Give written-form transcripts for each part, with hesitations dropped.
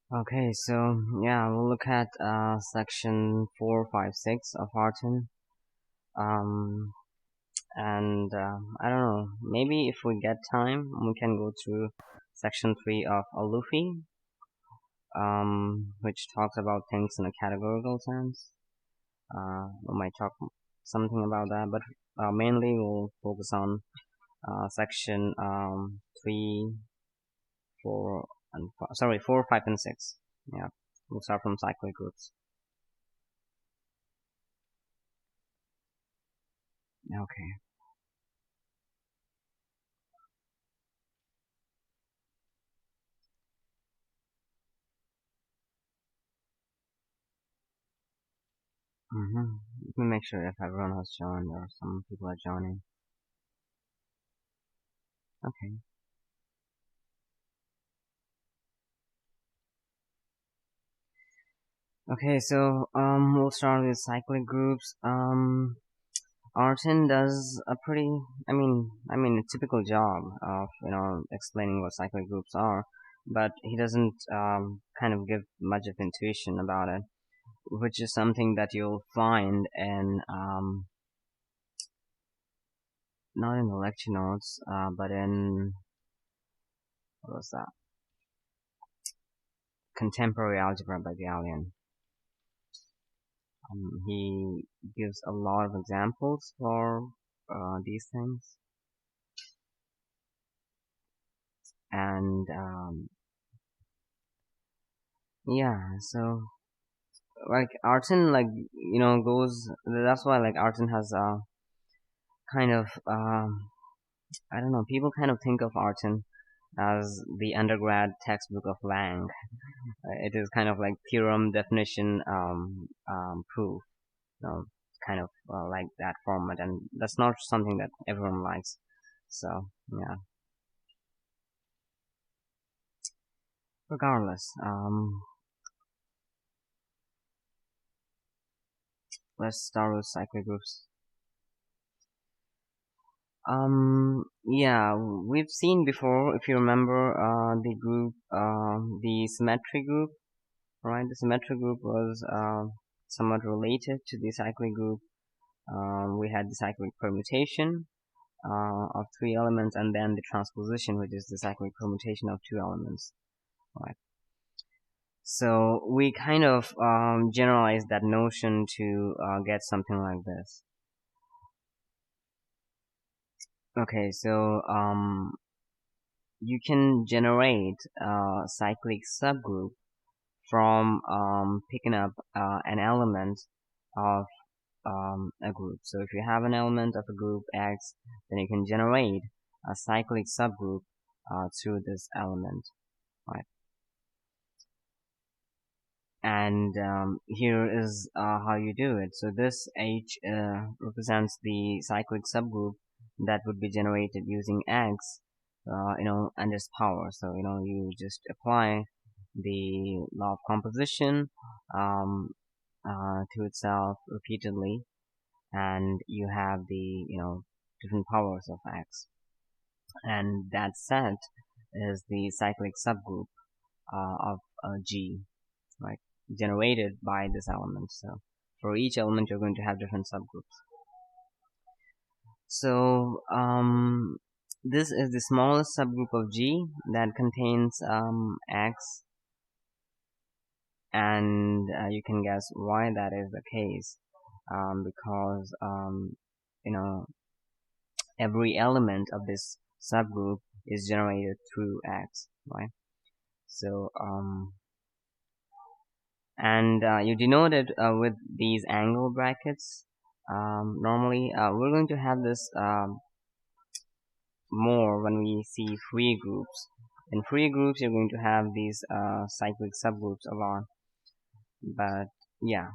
Okay, so yeah, we'll look at section 4, 5, 6 of Artin. Um, and I don't know, maybe if we get time, we can go through section 3 of Alufi, which talks about things in a categorical sense. We might talk something about that, but mainly we'll focus on section 3, 4, and 4, 5, and 6. Yeah, we'll start from cyclic groups. Okay. Let me make sure if everyone has joined or some people are joining. Okay. Okay, so we'll start with cyclic groups. Artin does a pretty, a typical job of explaining what cyclic groups are, but he doesn't kind of give much of intuition about it, which is something that you'll find in not in the lecture notes, but in what was that? Contemporary Algebra by Gallian. He gives a lot of examples for these things, and yeah, so like Artin, goes. That's why like Artin has a kind of I don't know. People kind of think of Artin as the undergrad textbook of Lang. It is kind of like theorem, definition, proof. You know, kind of like that format, and that's not something that everyone likes. So yeah. Regardless, let's start with cyclic groups. Yeah, we've seen before, if you remember, the group, the symmetry group, right? The symmetry group was somewhat related to the cyclic group. We had the cyclic permutation of 3 elements, and then the transposition, which is the cyclic permutation of 2 elements, right? So we kind of generalized that notion to get something like this. Okay, so you can generate a cyclic subgroup from picking up an element of a group. So if you have an element of a group X, then you can generate a cyclic subgroup through this element, right? And here is how you do it. So this H represents the cyclic subgroup that would be generated using X, and its power. So you just apply the law of composition to itself repeatedly, and you have the different powers of X, and that set is the cyclic subgroup of G, right, generated by this element. So for each element you're going to have different subgroups. So this is the smallest subgroup of G that contains X, and you can guess why that is the case, because every element of this subgroup is generated through X, right? So and you denote it with these angle brackets. Normally we're going to have this more when we see free groups. In free groups you're going to have these cyclic subgroups a lot, but yeah.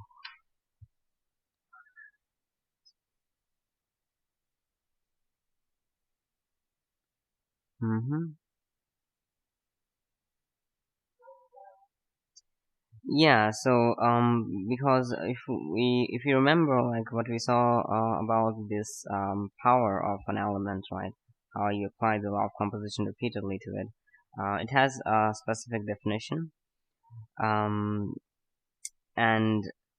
Yeah, so because if you remember like what we saw about this power of an element, right? How you apply the law of composition repeatedly to it. It has a specific definition, And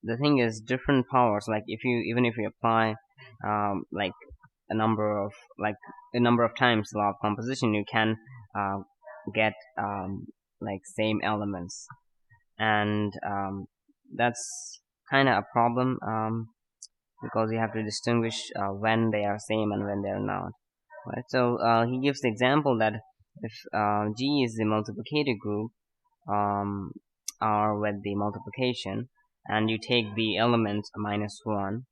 the thing is, different powers, like even if you apply like a number of times the law of composition, you can uh, get like same elements. And that's kind of a problem, because you have to distinguish when they are same and when they are not, right? So he gives the example that if G is the multiplicative group, um, R with the multiplication, and you take the element -1,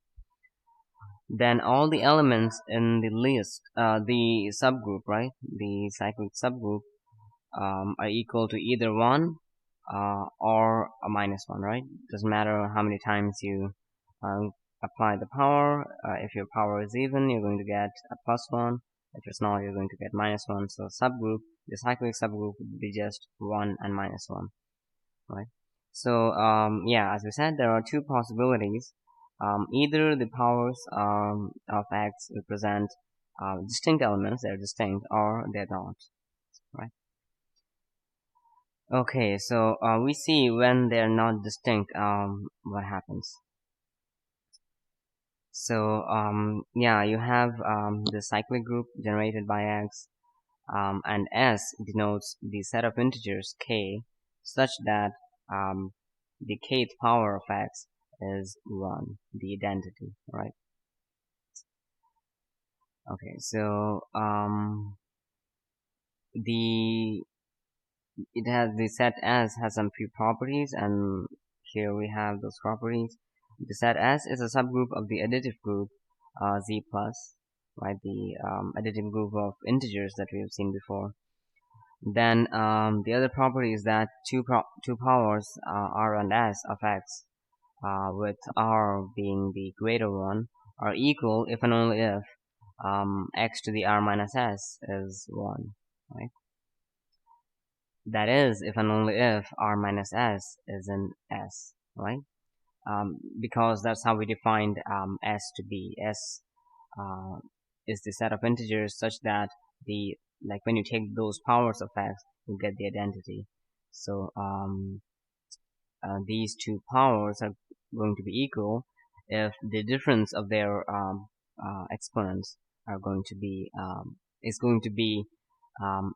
then all the elements in the list, the subgroup, right, the cyclic subgroup, are equal to either 1 or a -1, right? Doesn't matter how many times you apply the power. If your power is even, you're going to get a +1. If it's not, you're going to get -1. So subgroup, the cyclic subgroup would be just 1 and -1, right? So yeah, as we said, there are two possibilities. Either the powers of X represent distinct elements, they're distinct, or they're not, right? Okay, so we see when they're not distinct, what happens. So yeah, you have the cyclic group generated by X, and S denotes the set of integers k such that the kth power of X is 1, the identity, right? Okay, so the set S has some few properties, and here we have those properties. The set S is a subgroup of the additive group Z plus, right? The additive group of integers that we have seen before. Then the other property is that two powers R and S of X, with R being the greater one, are equal if and only if X to the R minus S is 1, right? That is, if and only if R minus S is in S, right? Because that's how we defined S to be. S is the set of integers such that when you take those powers of X, you get the identity. So these two powers are going to be equal if the difference of their exponents are going to be is going to be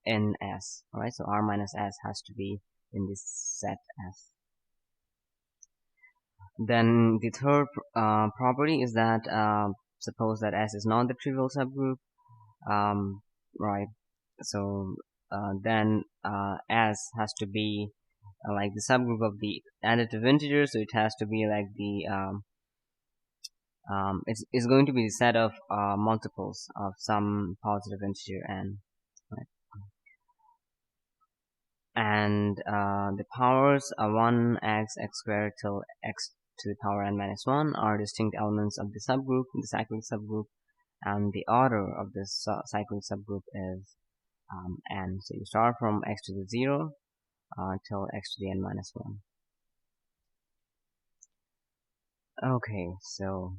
in S, right? So R minus S has to be in this set S. Then the third property is that suppose that S is not the trivial subgroup, right? So then S has to be like the subgroup of the additive integers, so it has to be like the it's going to be the set of multiples of some positive integer n, right? And the powers are 1, x squared till x to the power n minus 1 are distinct elements of the subgroup, the cyclic subgroup, and the order of this cyclic subgroup is n. So you start from x to the 0 till x to the n minus 1. Okay, so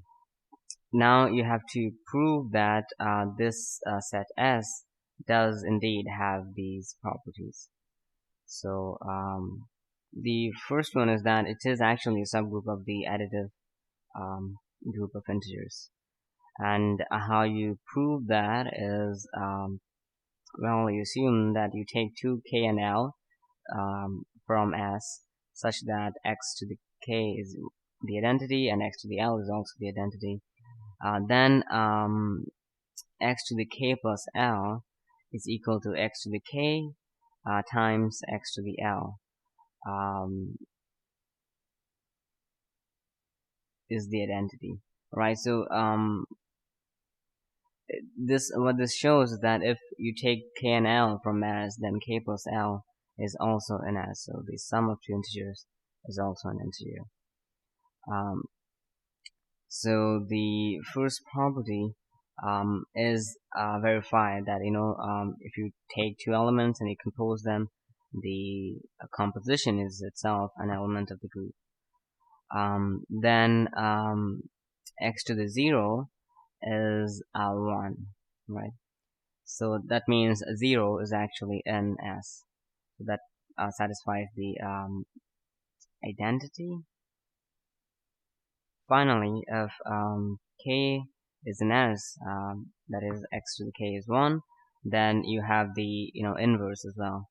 now you have to prove that this set S does indeed have these properties. So the first one is that it is actually a subgroup of the additive group of integers. And how you prove that is, well, you assume that you take 2k and L from S such that x to the k is the identity and x to the L is also the identity. Then x to the k plus L is equal to x to the k times x to the L is the identity, right? So what this shows is that if you take k and L from S, then k plus L is also an S. So the sum of two integers is also an integer. So the first property is verified that if you take two elements and you compose them, the composition is itself an element of the group. Then x to the 0 is 1, right? So that means 0 is actually in S. So that satisfies the identity. Finally, if k is an s, that is x to the k is 1, then you have the inverse as well.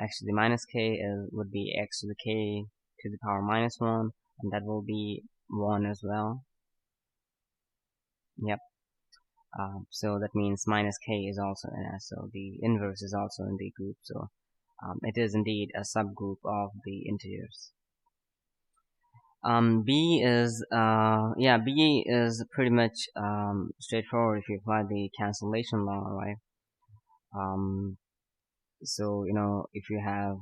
X to the minus k would be x to the k to the power minus 1, and that will be 1 as well. Yep. So that means minus k is also in S, so the inverse is also in the group. So it is indeed a subgroup of the integers. B is pretty much straightforward if you apply the cancellation law, right? So if you have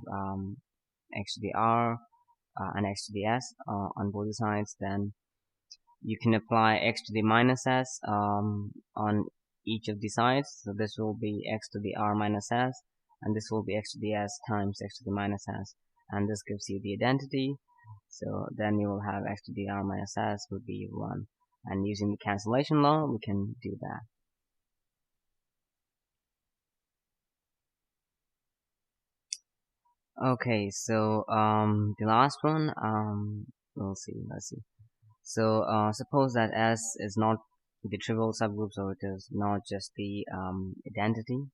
x to the r and x to the s on both sides, then you can apply x to the minus s on each of the sides. So this will be x to the r minus s, and this will be x to the s times x to the minus s, and this gives you the identity. So then you will have x to the r minus s would be 1, and using the cancellation law we can do that. Okay, so the last one, let's see. So suppose that S is not the trivial subgroup, so it is not just the identity.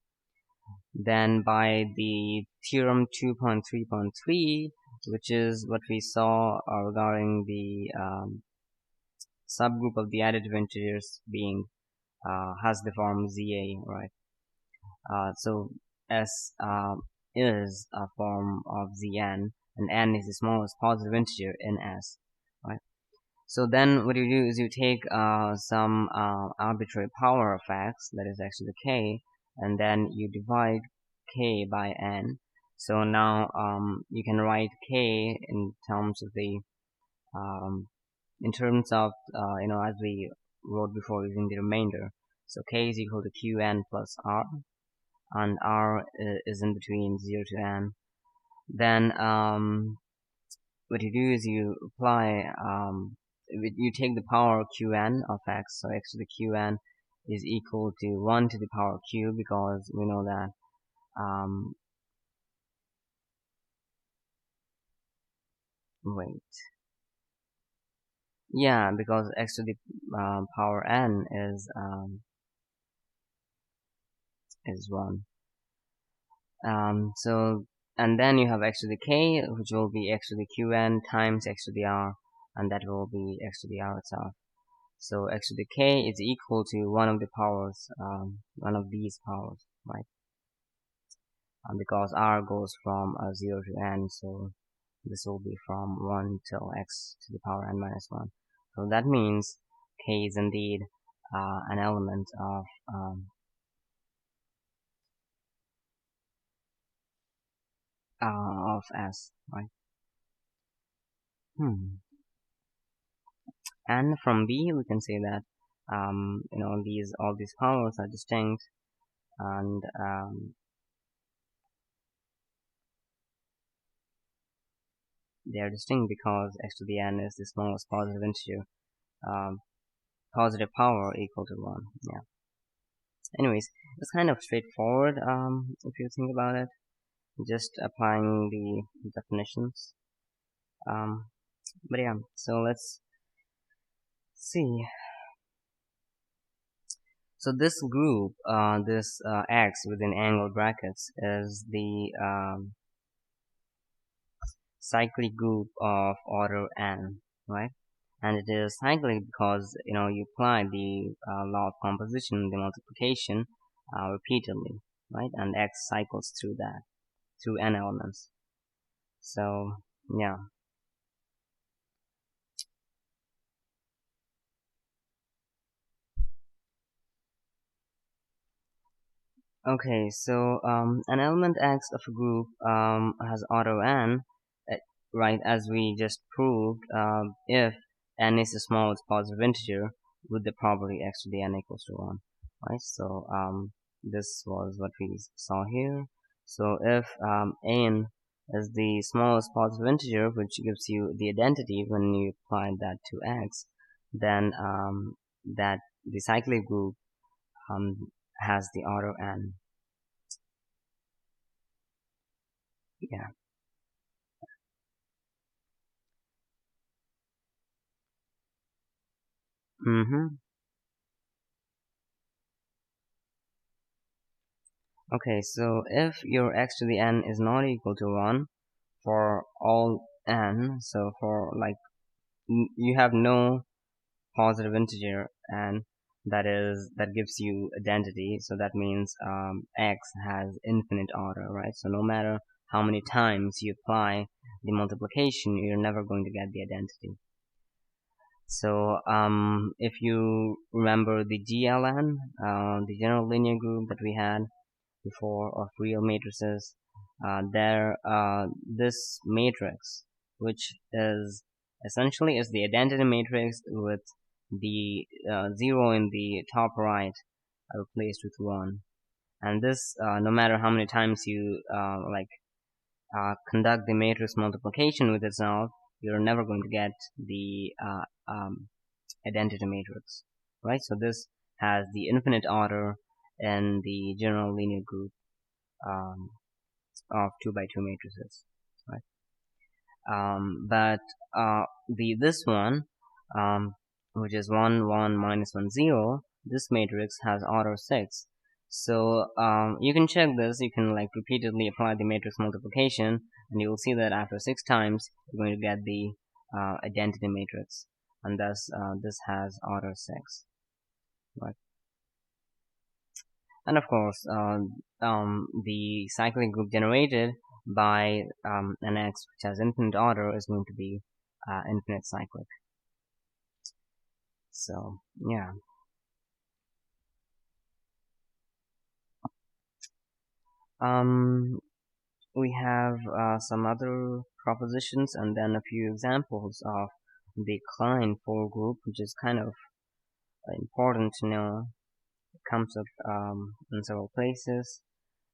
Then by the theorem 2.3.3, which is what we saw regarding the subgroup of the additive integers being has the form ZA, right? So S is a form of Zn, and n is the smallest positive integer in S, right? So then what you do is you take some arbitrary power of x, that is actually k, and then you divide k by n. So now you can write k in terms of the as we wrote before, using the remainder. So k is equal to qn plus r, and r is in between 0 to n. Then what you do is you apply you take the power qn of x, so x to the qn is equal to 1 to the power q, because we know that because x to the power n is 1. So and then you have x to the k, which will be x to the qn times x to the r, and that will be x to the r itself. So x to the k is equal to one of the powers, one of these powers, right? Because r goes from 0 to n, so this will be from 1 till x to the power n minus 1. So that means k is indeed an element of S, right? And from B we can say that all these powers are distinct, and they are distinct because x to the n is the smallest positive integer, positive power equal to 1. Yeah. Anyways, it's kind of straightforward if you think about it, just applying the definitions. But yeah, so let's see. So this group, this x within angled brackets, is the cyclic group of order n, right? And it is cyclic because you apply the law of composition, the multiplication, repeatedly, right? And x cycles through that, through n elements. So yeah. Okay, so an element x of a group has order n, right, as we just proved, if n is the smallest positive integer with the property x to the n equals to 1, right? So this was what we saw here. So if n is the smallest positive integer, which gives you the identity when you apply that to x, then that the cyclic group has the order n. Yeah. Okay, so if your x to the n is not equal to 1 for all n, so for like you have no positive integer and that gives you identity, so that means x has infinite order, right? So no matter how many times you apply the multiplication, you're never going to get the identity. So if you remember the GLN, the general linear group that we had before of real matrices, this matrix, which is essentially is the identity matrix with the 0 in the top right replaced with 1, and this no matter how many times you conduct the matrix multiplication with itself, you're never going to get the identity matrix, right? So this has the infinite order in the general linear group um, of 2 by 2 matrices, right? But this one, which is 1 1 minus 1 0, this matrix has order 6. So you can check this. You can like repeatedly apply the matrix multiplication, and you will see that after 6 times you're going to get the identity matrix, and thus this has order 6, right? And of course, the cyclic group generated by an X which has infinite order is going to be infinite cyclic. So yeah. We have some other propositions and then a few examples of the Klein four group, which is kind of important to know. It comes up in several places,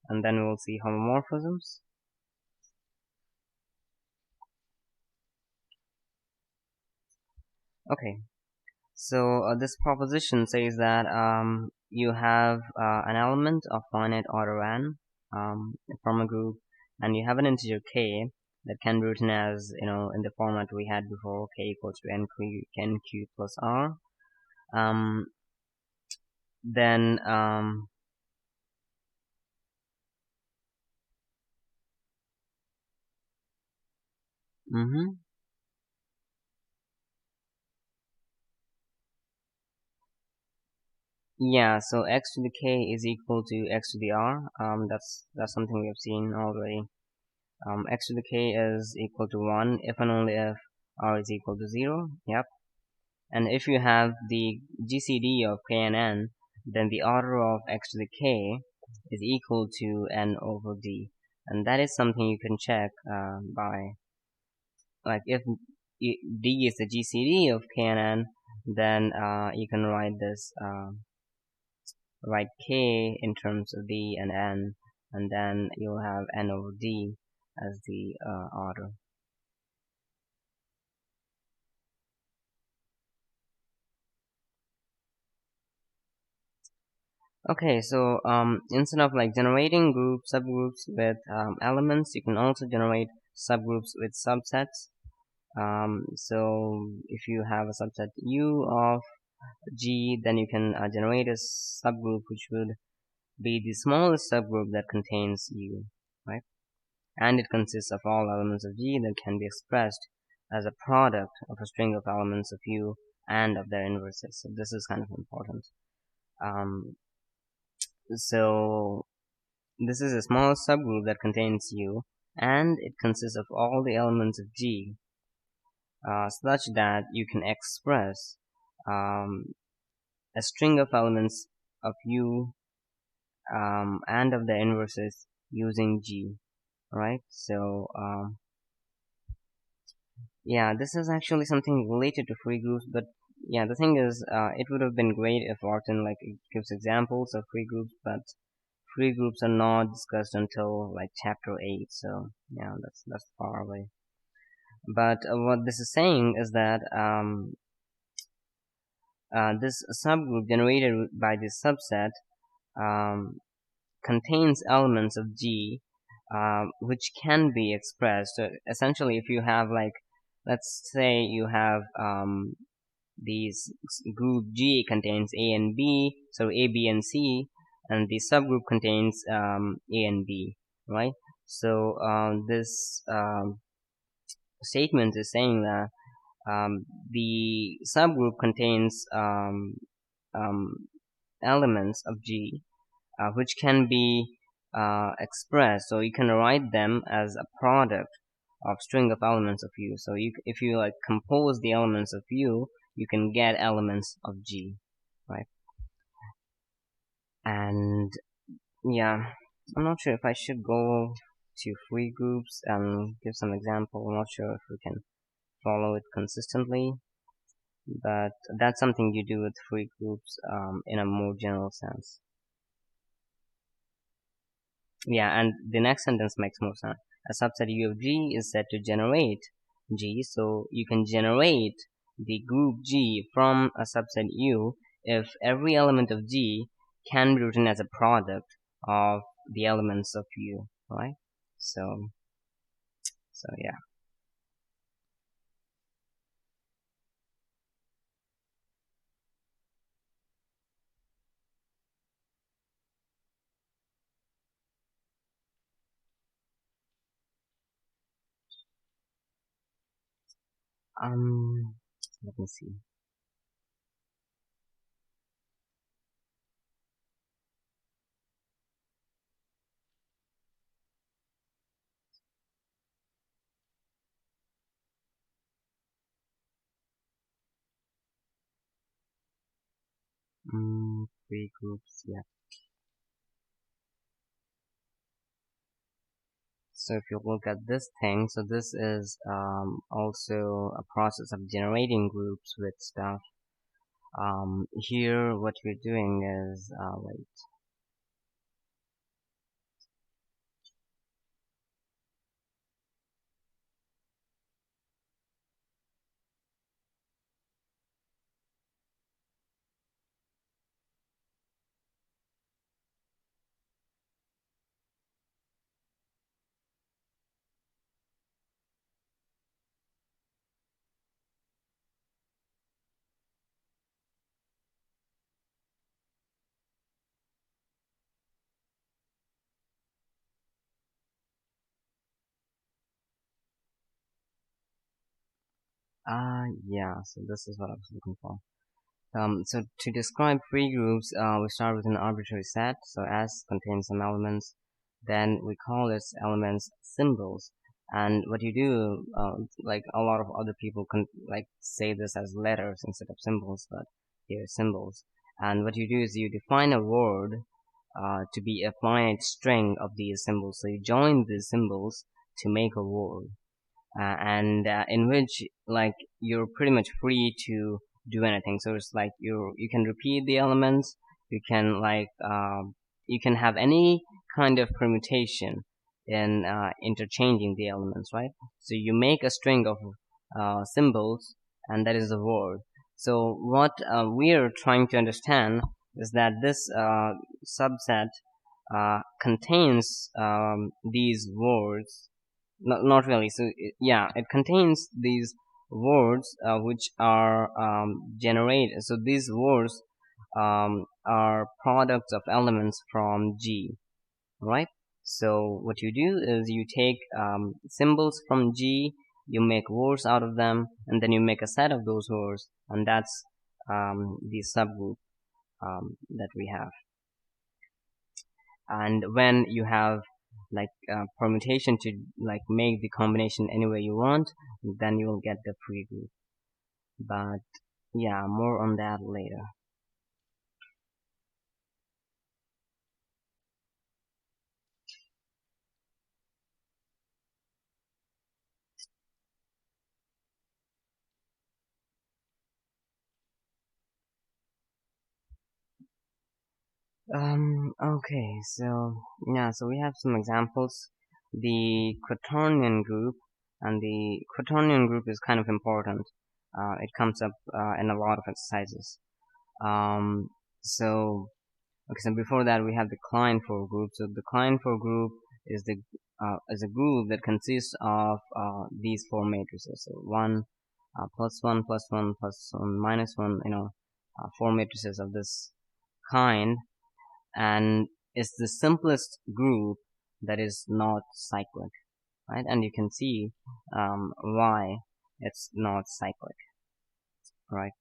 and then we'll see homomorphisms. Okay, so this proposition says that you have an element of finite order n from a group, and you have an integer k that can be written as, in the format we had before, k equals to nq plus r. Then yeah, so x to the k is equal to x to the r. That's something we have seen already. X to the k is equal to 1 if and only if r is equal to 0. Yep. And if you have the GCD of k and n, then the order of x to the k is equal to n over d. And that is something you can check by, like, if d is the GCD of k and n, then you can write this, write k in terms of d and n, and then you'll have n over d as the order. Okay, so instead of like generating subgroups with elements, you can also generate subgroups with subsets. So if you have a subset U of G, then you can generate a subgroup which would be the smallest subgroup that contains U, right? And it consists of all elements of G that can be expressed as a product of a string of elements of U and of their inverses. So this is kind of important. So this is a small subgroup that contains U, and it consists of all the elements of G, such that you can express a string of elements of U and of their inverses using G, right? So yeah, this is actually something related to free groups, but yeah, the thing is, it would have been great if Orton like gives examples of free groups, but free groups are not discussed until like chapter 8, so yeah, that's far away. But what this is saying is that this subgroup generated by this subset contains elements of G which can be expressed. So essentially, if you have like, let's say you have These group G contains A and B, so A, B, and C, and the subgroup contains A and B, right? So this statement is saying that the subgroup contains um, elements of G, which can be expressed, so you can write them as a product of string of elements of U. So if you like compose the elements of U, you can get elements of G, right? And yeah, I'm not sure if I should go to free groups and give some example. I'm not sure if we can follow it consistently, but that's something you do with free groups in a more general sense. Yeah, and the next sentence makes more sense. A subset U of G is said to generate G, so you can generate the group G from a subset U if every element of G can be written as a product of the elements of U, right? So yeah. Let me see. Free groups, yeah. So if you look at this thing, so this is also a process of generating groups with stuff. Here what we're doing is, wait. Yeah, so this is what I was looking for. So to describe free groups, we start with an arbitrary set, so S contains some elements, then we call its elements symbols. And what you do, like a lot of other people can like say this as letters instead of symbols, but here symbols. And what you do is you define a word to be a finite string of these symbols. So you join these symbols to make a word, and in which like you're pretty much free to do anything. So it's like you can repeat the elements, you can like you can have any kind of permutation in interchanging the elements, right? So you make a string of symbols, and that is the word. So what we are trying to understand is that this subset contains these words. Not really. So yeah, it contains these words which are generated. So these words are products of elements from G, right? So what you do is you take symbols from G, you make words out of them, and then you make a set of those words, and that's the subgroup that we have. And when you have like permutation to like make the combination any way you want, then you will get the free group. But yeah, more on that later. Okay, so yeah, so we have some examples. The Quaternion Group, and the Quaternion Group is kind of important. It comes up in a lot of exercises. Um, so Okay, so before that we have the client for group. So the client for group is a group that consists of these four matrices. So 1, plus 1, plus 1, plus 1, minus 1, 4 matrices of this kind, and it's the simplest group that is not cyclic, right? And you can see why it's not cyclic, right?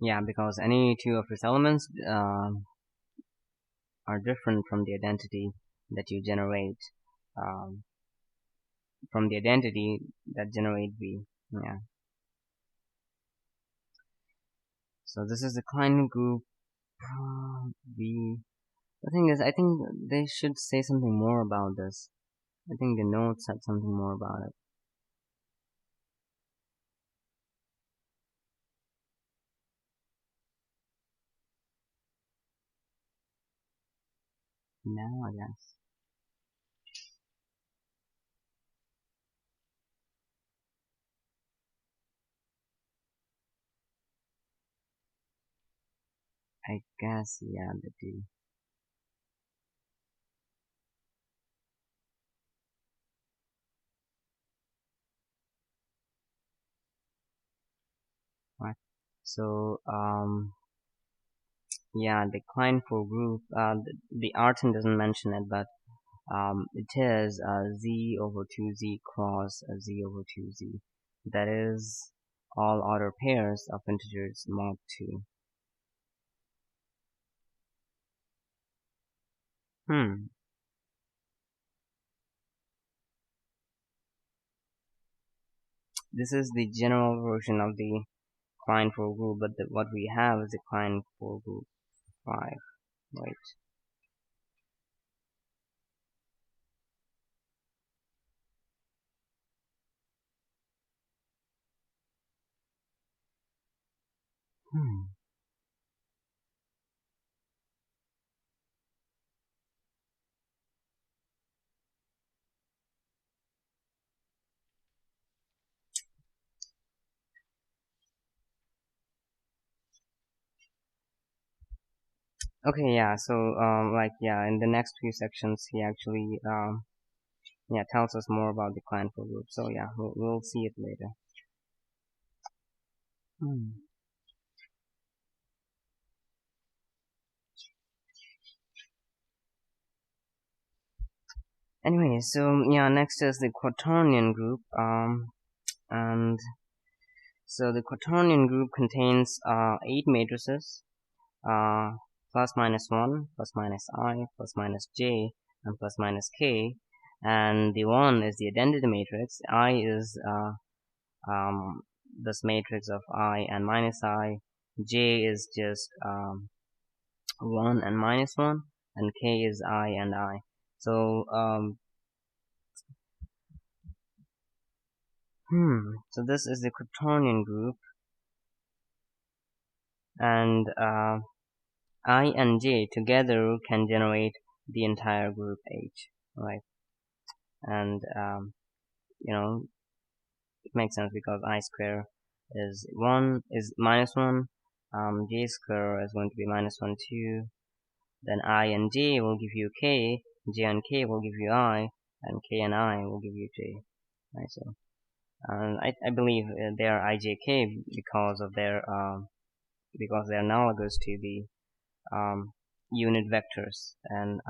Yeah, because any two of its elements are different from the identity that you generate, um, from the identity that generate V. Yeah. So this is the Klein group V. The thing is, I think they should say something more about this. I think the notes said something more about it. Now, I guess. Yeah, they do. Right. So, yeah, the Klein for group, the Artin doesn't mention it, but it is z over 2z cross z over 2z. That is all order pairs of integers mod 2. This is the general version of the Klein for group, but what we have is the Klein for group 5, right? Hmm. Okay, yeah, so, in the next few sections, he actually, tells us more about the Klein for group. So, yeah, we'll see it later. Hmm. Anyway, so, yeah, next is the Quaternion Group, and so the Quaternion Group contains, 8 matrices, plus minus 1, plus minus I, plus minus j, and plus minus k, and the 1 is the identity matrix, I is, this matrix of I and minus I, j is just, 1 and minus 1, and k is I and I. So, so this is the Quaternion group, and I and j together can generate the entire group H, right? And it makes sense because I square is minus 1, j square is going to be minus 1 2, then I and j will give you k, j and k will give you I, and k and I will give you j, right? So I believe they are ijk because they're analogous to the unit vectors and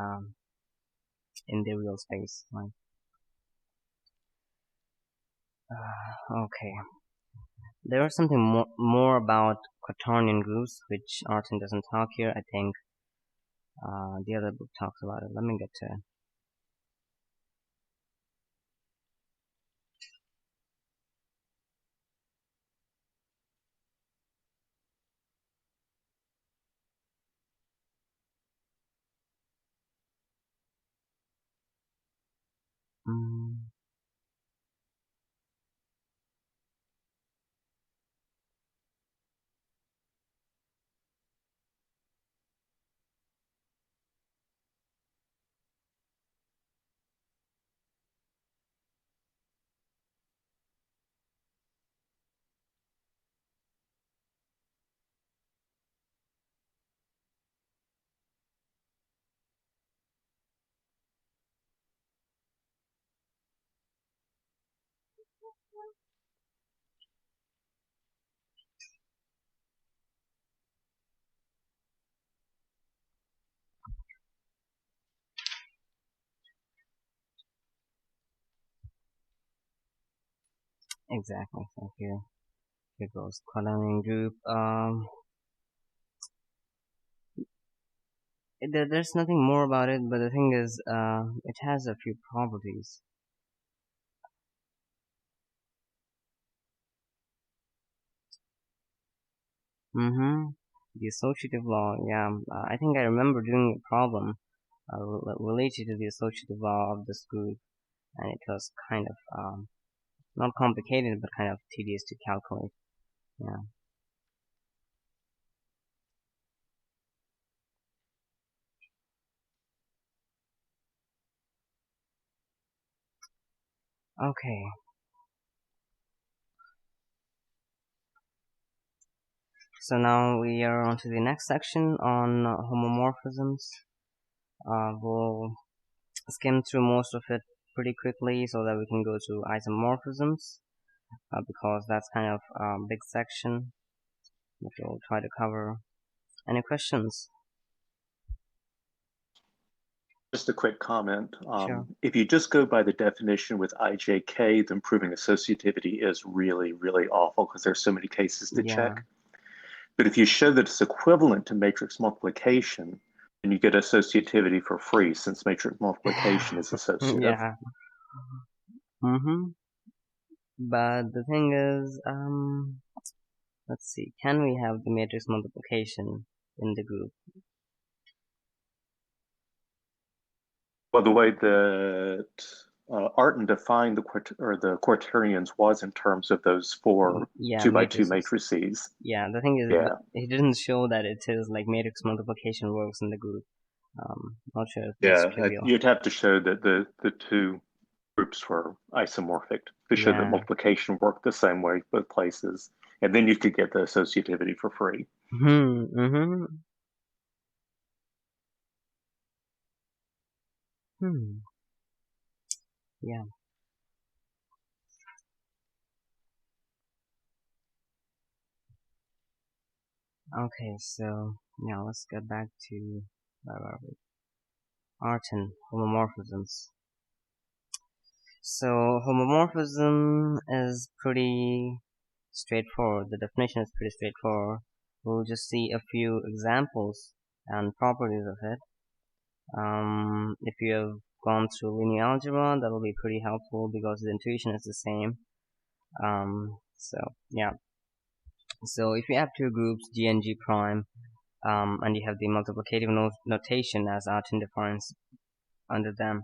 in the real space, right? Okay. There is something more about Quaternion groups, which Artin doesn't talk here. I think the other book talks about it. Let me get to it. Mm. Exactly. So here goes Quaternion Group. There's nothing more about it, but the thing is, it has a few properties. The associative law, yeah. I think I remember doing a problem related to the associative law of this group, and it was kind of not complicated, but kind of tedious to calculate. Yeah. Okay. So now we are on to the next section on homomorphisms. We'll skim through most of it pretty quickly so that we can go to isomorphisms, because that's kind of a big section that we'll try to cover. Any questions? Just a quick comment. Sure. If you just go by the definition with IJK, then proving associativity is really, really awful because there's so many cases to check. But if you show that it's equivalent to matrix multiplication, then you get associativity for free since matrix multiplication is associative. Yeah. But the thing is, let's see, can we have the matrix multiplication in the group? Well, the way that Artin defined the quaternions was in terms of those four 2x2 matrices. Yeah, the thing is, he didn't show that it is like matrix multiplication works in the group. Not sure if that's trivial. You'd have to show that the two groups were isomorphic to show that multiplication worked the same way both places, and then you could get the associativity for free. Yeah. Okay, so now let's get back to Artin, homomorphisms. So homomorphism is pretty straightforward. The definition is pretty straightforward. We'll just see a few examples and properties of it. If you have gone through linear algebra, that will be pretty helpful because the intuition is the same. So yeah. So if you have two groups, G and G prime, and you have the multiplicative notation as Artin defines under them,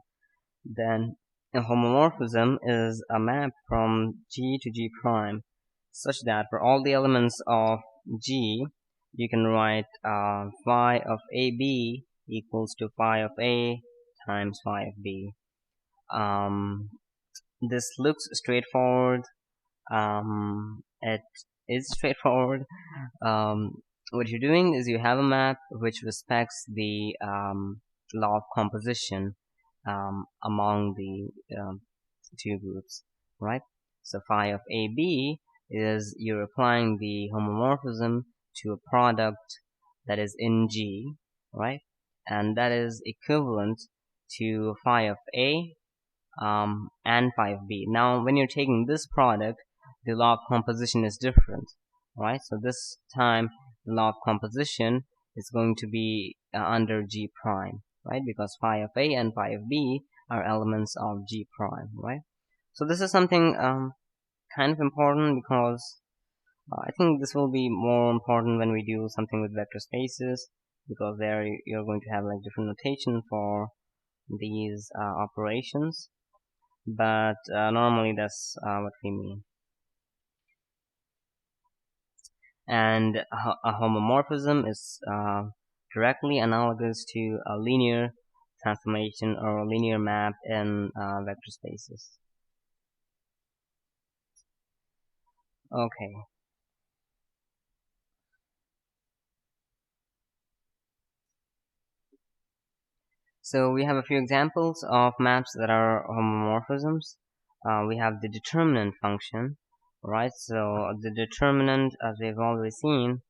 then a homomorphism is a map from G to G prime, such that for all the elements of G, you can write phi of AB equals to phi of A times phi of B. This looks straightforward. It is straightforward. What you're doing is you have a map which respects the law of composition among the two groups, right? So phi of AB is you're applying the homomorphism to a product that is in G, right? And that is equivalent to phi of A and phi of B. Now, when you're taking this product, the law of composition is different, right? So this time, the law of composition is going to be under G prime, right? Because phi of A and phi of B are elements of G prime, right? So this is something kind of important because I think this will be more important when we do something with vector spaces, because there you're going to have like different notation for these operations. But normally that's what we mean. And a homomorphism is directly analogous to a linear transformation or a linear map in vector spaces. Okay. So we have a few examples of maps that are homomorphisms. we have the determinant function, right? So the determinant, as we've already seen,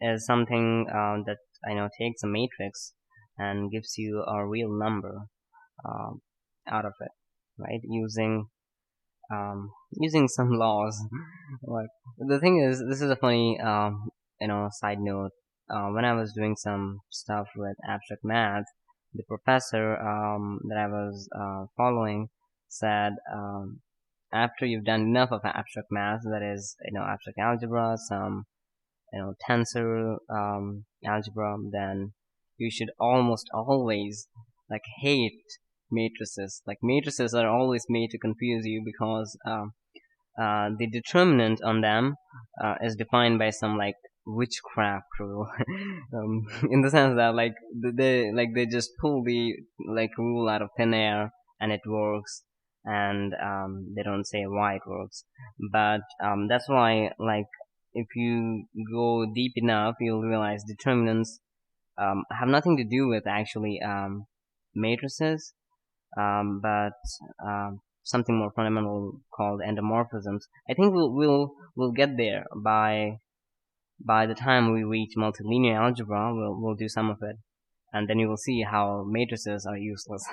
is something that takes a matrix and gives you a real number out of it, right? Using some laws. Like, the thing is, this is a funny side note. When I was doing some stuff with abstract math, the professor that I was following said, after you've done enough of abstract math, that is, abstract algebra, some tensor algebra, then you should almost always like hate matrices. Like, matrices are always made to confuse you because the determinant on them is defined by some like witchcraft rule. In the sense that they just pull the like rule out of thin air and it works, and they don't say why it works. But that's why, like, if you go deep enough, you'll realize determinants have nothing to do with actually matrices, but something more fundamental called endomorphisms. I think we'll get there by the time we reach multilinear algebra. We'll do some of it, and then you will see how matrices are useless.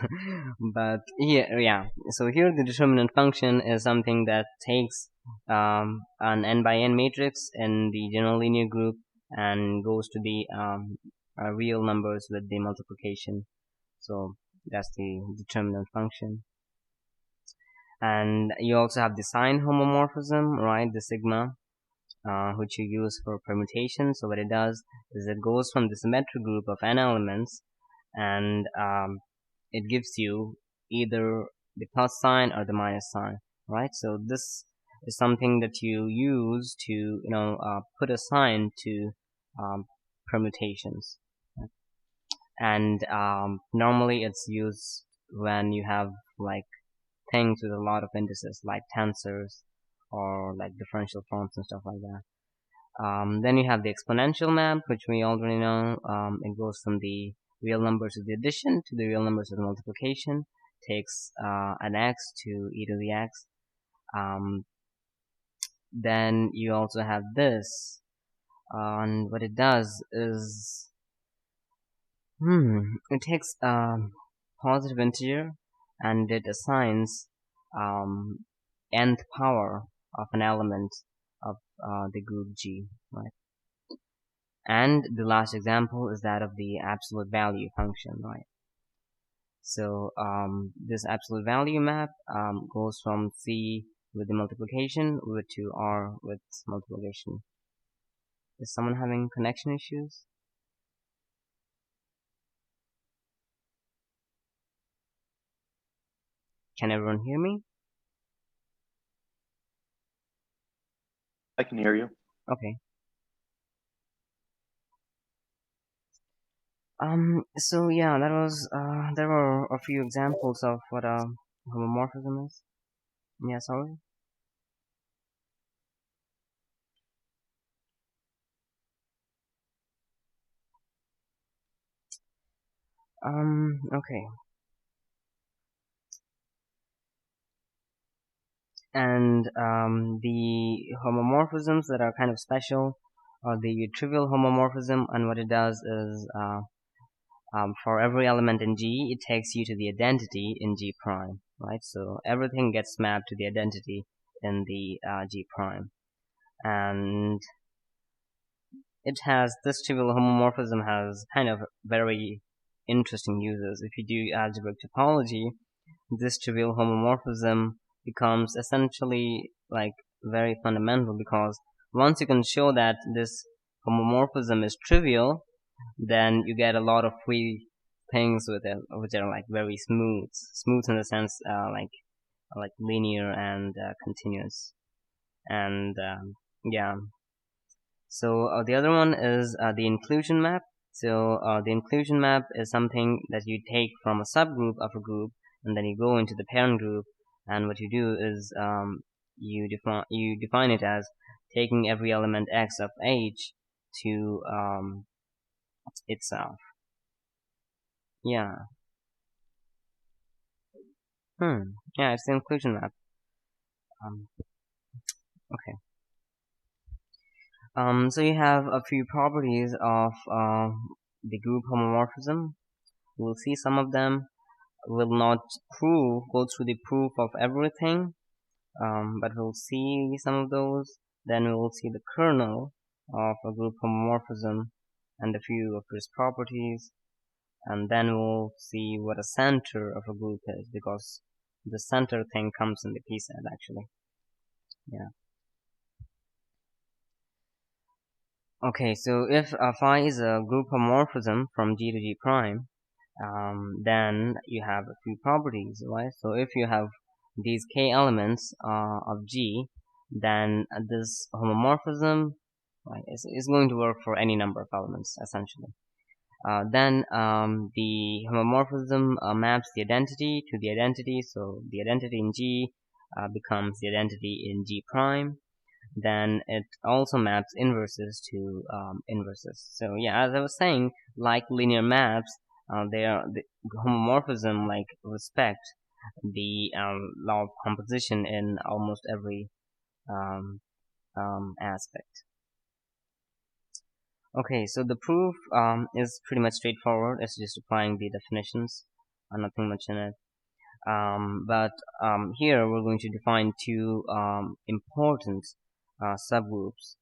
But here, yeah. So here, the determinant function is something that takes an n by n matrix in the general linear group and goes to the real numbers with the multiplication. So that's the determinant function. And you also have the sign homomorphism, right? The sigma, which you use for permutation. So what it does is it goes from the symmetric group of n elements, and it gives you either the plus sign or the minus sign, right? So this is something that you use to put a sign to permutations. And normally it's used when you have like things with a lot of indices, like tensors or like differential forms and stuff like that. Then you have the exponential map, which we already know. It goes from the real numbers of the addition to the real numbers of the multiplication. Takes an x to e to the x. Then you also have this, and what it does is, it takes a positive integer and it assigns nth power of an element of the group G, right? And the last example is that of the absolute value function, right? So this absolute value map goes from C with the multiplication to R with multiplication. Is someone having connection issues? Can everyone hear me? I can hear you. Okay. So yeah, that was there were a few examples of what homomorphism is. Yeah, sorry. Okay. And the homomorphisms that are kind of special are the trivial homomorphism, and what it does is for every element in G, it takes you to the identity in G prime, right? So everything gets mapped to the identity in the G prime, and it has this trivial homomorphism has kind of very interesting uses. If you do algebraic topology, this trivial homomorphism becomes essentially like very fundamental, because once you can show that this homomorphism is trivial, then you get a lot of free things with it, which are like very smooth in the sense like linear and continuous. And yeah. So the other one is the inclusion map. So the inclusion map is something that you take from a subgroup of a group, and then you go into the parent group, and what you do is you define it as taking every element x of H to itself. Yeah. Yeah, it's the inclusion map. Okay. So you have a few properties of the group homomorphism. We'll see some of them. Will not go through the proof of everything, but we'll see some of those. Then we will see the kernel of a group homomorphism and a few of its properties, and then we'll see what a center of a group is, because the center thing comes in the p set actually. Yeah. Okay, so if phi is a group homomorphism from G to G prime, then you have a few properties, right? So if you have these k elements of G, then this homomorphism, right, is going to work for any number of elements essentially. Then the homomorphism maps the identity to the identity, so the identity in G becomes the identity in G prime. Then it also maps inverses to inverses. So yeah, as I was saying, like linear maps, the homomorphism like respect the law of composition in almost every aspect. Okay, so the proof is pretty much straightforward. It's just applying the definitions, nothing much in it. But here we're going to define two important subgroups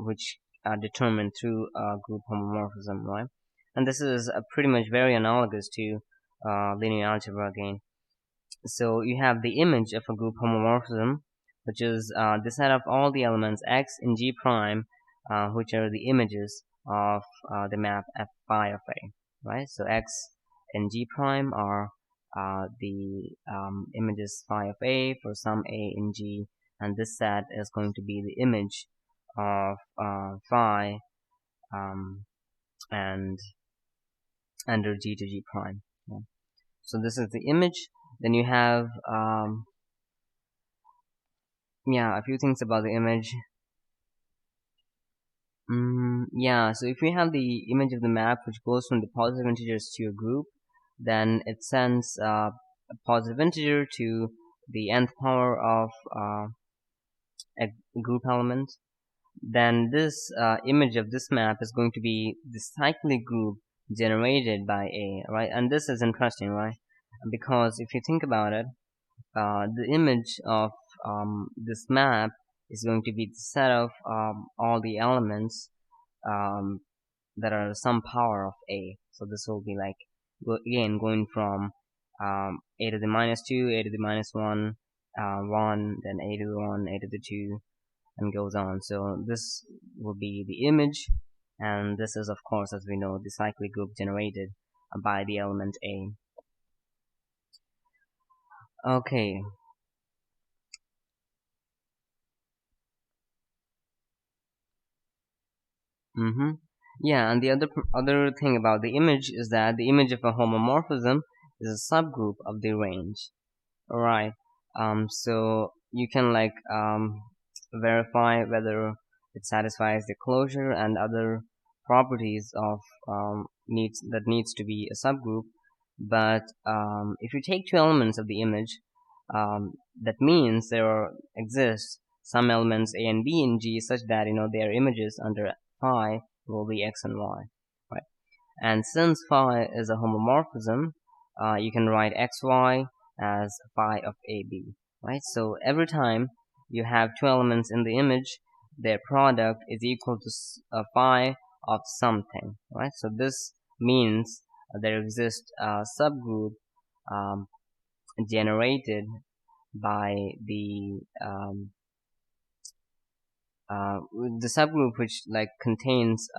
which are determined through group homomorphism, right? And this is pretty much very analogous to linear algebra again. So you have the image of a group homomorphism, which is the set of all the elements x in G prime, which are the images of the map f phi of a, right? So x in G prime are the images phi of a for some a in G, and this set is going to be the image of phi and under G to G prime. Yeah. So this is the image. Then you have a few things about the image. Yeah, so if we have the image of the map which goes from the positive integers to a group, then it sends a positive integer to the nth power of a group element. Then this image of this map is going to be the cyclic group generated by A, right? And this is interesting, right? Because if you think about it, the image of this map is going to be the set of all the elements that are some power of A. So this will be like, again, going from A to the minus 2, A to the minus 1, 1, then A to the 1, A to the 2, and goes on. So this will be the image, and this is, of course, as we know, the cyclic group generated by the element A. Okay. Yeah, and the other thing about the image is that the image of a homomorphism is a subgroup of the range. Alright. So you can like verify whether it satisfies the closure and other properties of needs to be a subgroup. But if you take two elements of the image, that means there exist some elements A and B in G such that their images under phi will be x and y, right? And since phi is a homomorphism, you can write xy as phi of AB, right? So every time you have two elements in the image, their product is equal to phi of something, right? So this means there exists a subgroup generated by the subgroup which like contains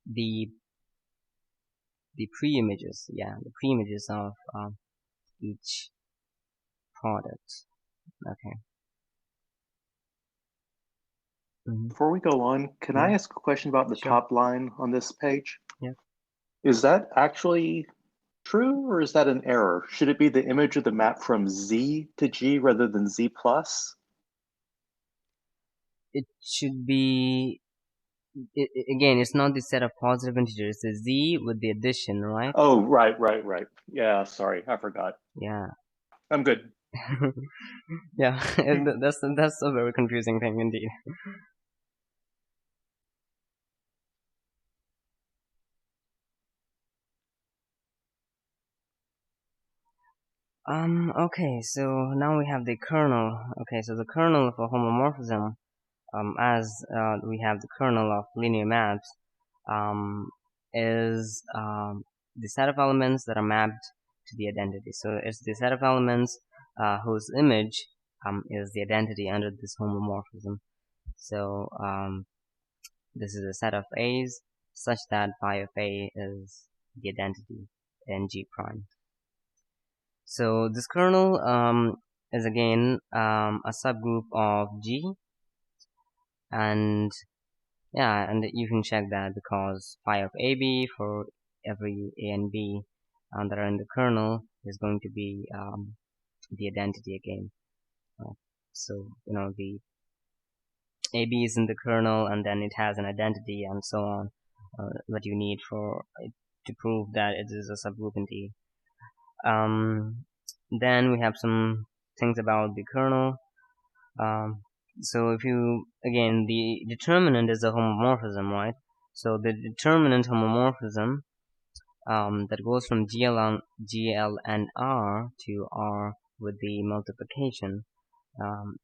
the pre-images, the pre-images of each product. Okay. Before we go on, can I ask a question about the top line on this page? Yeah. Is that actually true, or is that an error? Should it be the image of the map from Z to G rather than Z plus? It should be again, it's not the set of positive integers. It's the z with the addition, right? Oh, right. Yeah, sorry, I forgot. Yeah. I'm good. Yeah, that's a very confusing thing indeed. Okay, so now we have the kernel. Okay, so the kernel of a homomorphism, as we have the kernel of linear maps, is the set of elements that are mapped to the identity. So it's the set of elements whose image is the identity under this homomorphism. So this is a set of A's such that phi of A is the identity in G prime. So this kernel is again a subgroup of G, and yeah, and you can check that because phi of AB for every A and B that are in the kernel is going to be the identity again. So the AB is in the kernel, and then it has an identity, and so on. What you need for to prove that it is a subgroup indeed. Then we have some things about the kernel. So if you, again, the determinant is a homomorphism, right? So the determinant homomorphism that goes from GL and R to R with the multiplication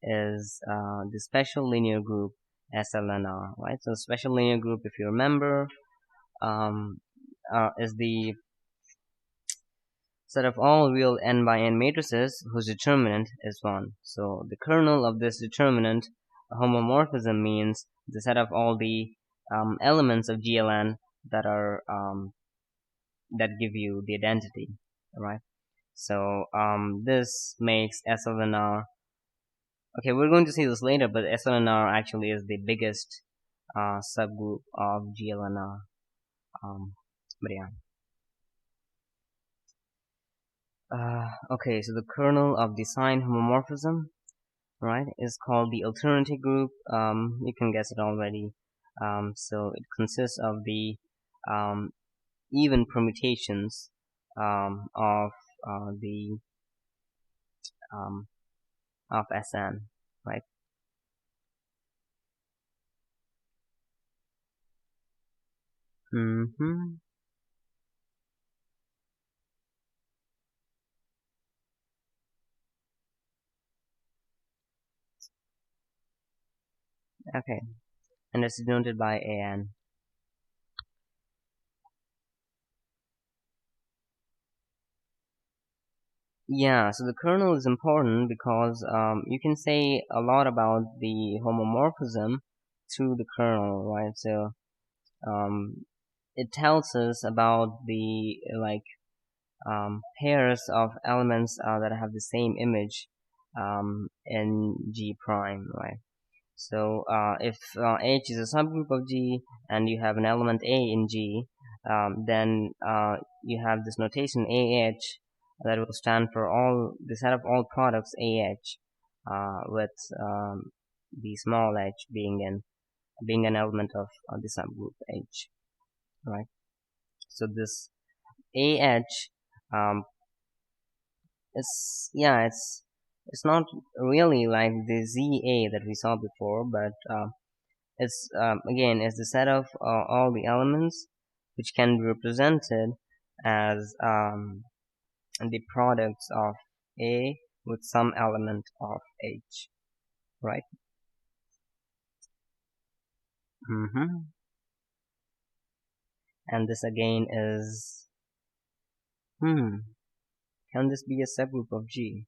is the special linear group SL and R, right? So special linear group, if you remember, is the set of all real n by n matrices whose determinant is 1. So the kernel of this determinant homomorphism means the set of all the elements of GLN that are that give you the identity, right? So this makes SLNR. Okay, we're going to see this later, but SLNR actually is the biggest subgroup of GLNR. But yeah. Okay, so the kernel of the sign homomorphism, right, is called the alternative group. You can guess it already. So it consists of the even permutations of the of Sn, right? Okay, and it's denoted by An. Yeah, so the kernel is important because you can say a lot about the homomorphism through the kernel, right? So it tells us about the pairs of elements that have the same image in G prime, right? So if H is a subgroup of G and you have an element A in G, then you have this notation AH that will stand for all the set of all products AH, with the small h being an element of the subgroup H, right? So this AH um, it's not really like the ZA that we saw before, but it's again is the set of all the elements which can be represented as the products of A with some element of H, right? And this again is can this be a subgroup of G?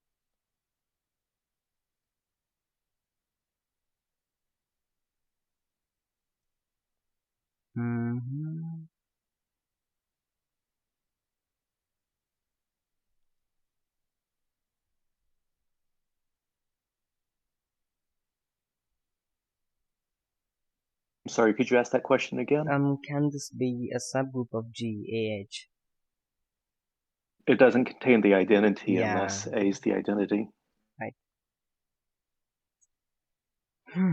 I'm sorry, could you ask that question again? Can this be a subgroup of G, AH? It doesn't contain the identity Yeah. unless A is the identity. Right.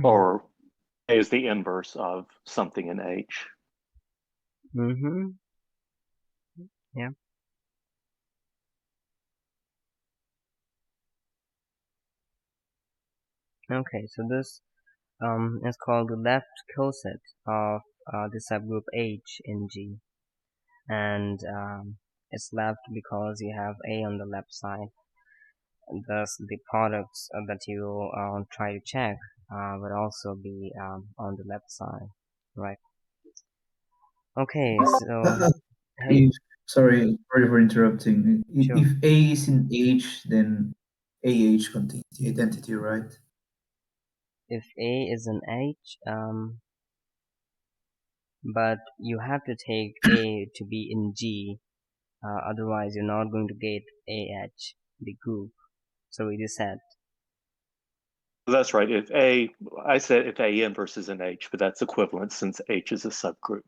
Or A is the inverse of something in H. Mm-hmm. Yeah. Okay, so this is called the left coset of the subgroup H in G, and it's left because you have A on the left side. Thus, the products that you try to check would also be on the left side, right? Okay, so hey, Sorry for interrupting. sure. If A is in H, then AH contains the identity, right? If A is an H, but you have to take A to be in G, otherwise you're not going to get AH, the group. So it is set. That's right. I said if A inverse is in H, but that's equivalent since H is a subgroup.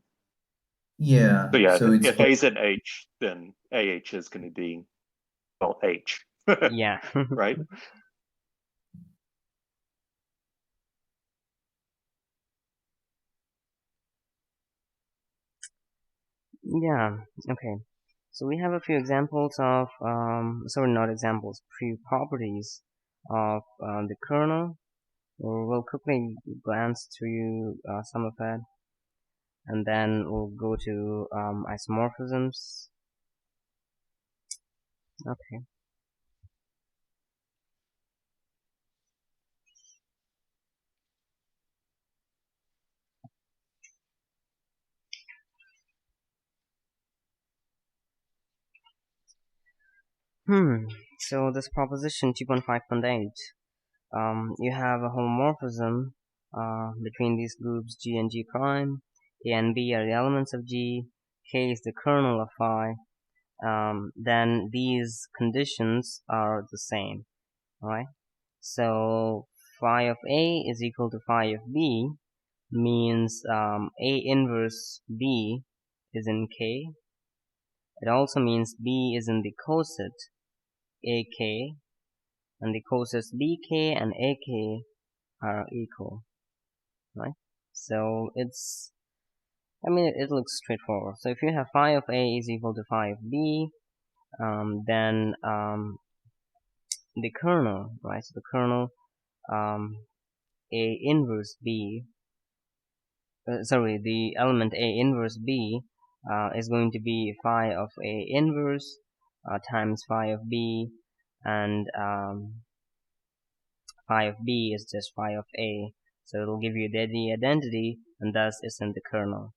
Yeah. So yeah, So it's if A is in H, then AH is going to be, well, H. Yeah. Right? Yeah, okay. So we have a few examples of, sorry, not examples, few properties of the kernel. We'll quickly glance through some of it, and then we'll go to isomorphisms. Okay. So this proposition 2.5.8, you have a homomorphism between these groups G and G prime. A and B are the elements of G. K is the kernel of phi. Then these conditions are the same, right? So phi of A is equal to phi of B means A inverse B is in K. It also means B is in the coset AK, and the cosets BK and AK are equal, right? So it looks straightforward. So if you have phi of A is equal to phi of B, then the kernel, right? So the kernel A inverse B, the element A inverse B is going to be phi of A inverse times phi of B, and phi of B is just phi of A. So it'll give you the identity, and thus it's in the kernel.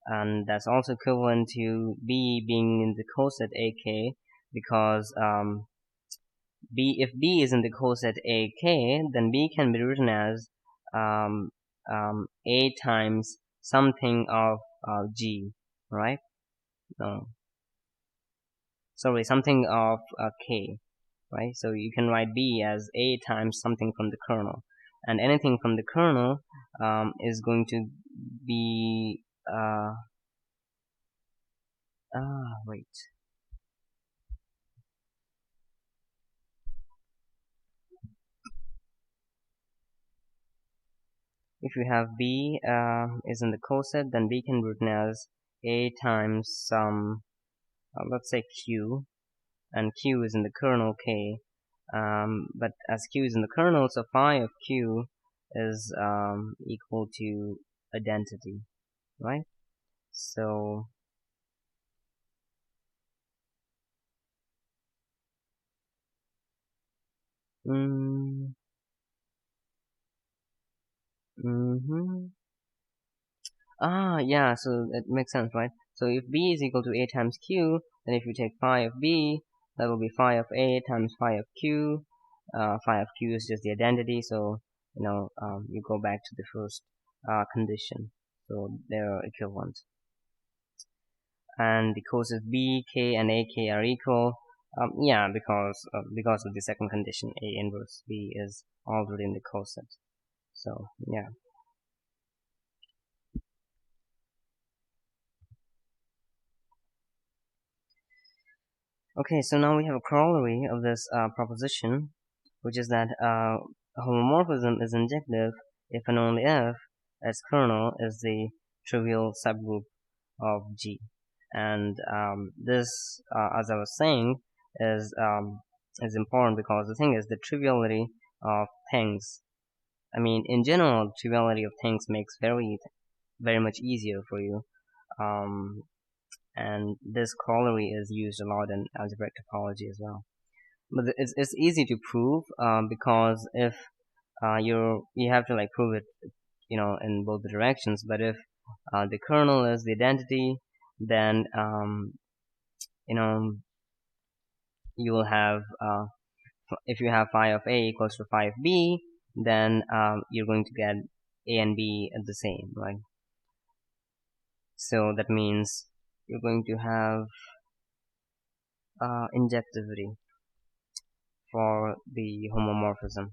And that's also equivalent to B being in the coset AK, because if B is in the coset AK, then B can be written as A times something of G, right? No, sorry, something of K, right? So you can write B as A times something from the kernel, and anything from the kernel is going to be wait. If you have B is in the coset, then B can be written as A times some, let's say Q, and Q is in the kernel K. But as Q is in the kernel, so phi of Q is equal to identity, right? So mm, mm-hmm. Yeah, so it makes sense, right? So if B is equal to A times Q, then if you take phi of B, that will be phi of A times phi of Q. Phi of Q is just the identity, so you go back to the first condition. So they're equivalent. And the cosets B, K, and AK are equal. Yeah, because of the second condition, A inverse B is already in the coset. So yeah. Okay, so now we have a corollary of this proposition, which is that homomorphism is injective if and only if its kernel is the trivial subgroup of G. And this, as I was saying, is important because the thing is the triviality of things. I mean, in general, triviality of things makes very much easier for you. And this corollary is used a lot in algebraic topology as well. But it's easy to prove because if you have to like prove it, in both the directions. But if the kernel is the identity, then you will have if you have phi of a equals to phi of b, then you're going to get a and b at the same, right? So that means you're going to have injectivity for the homomorphism.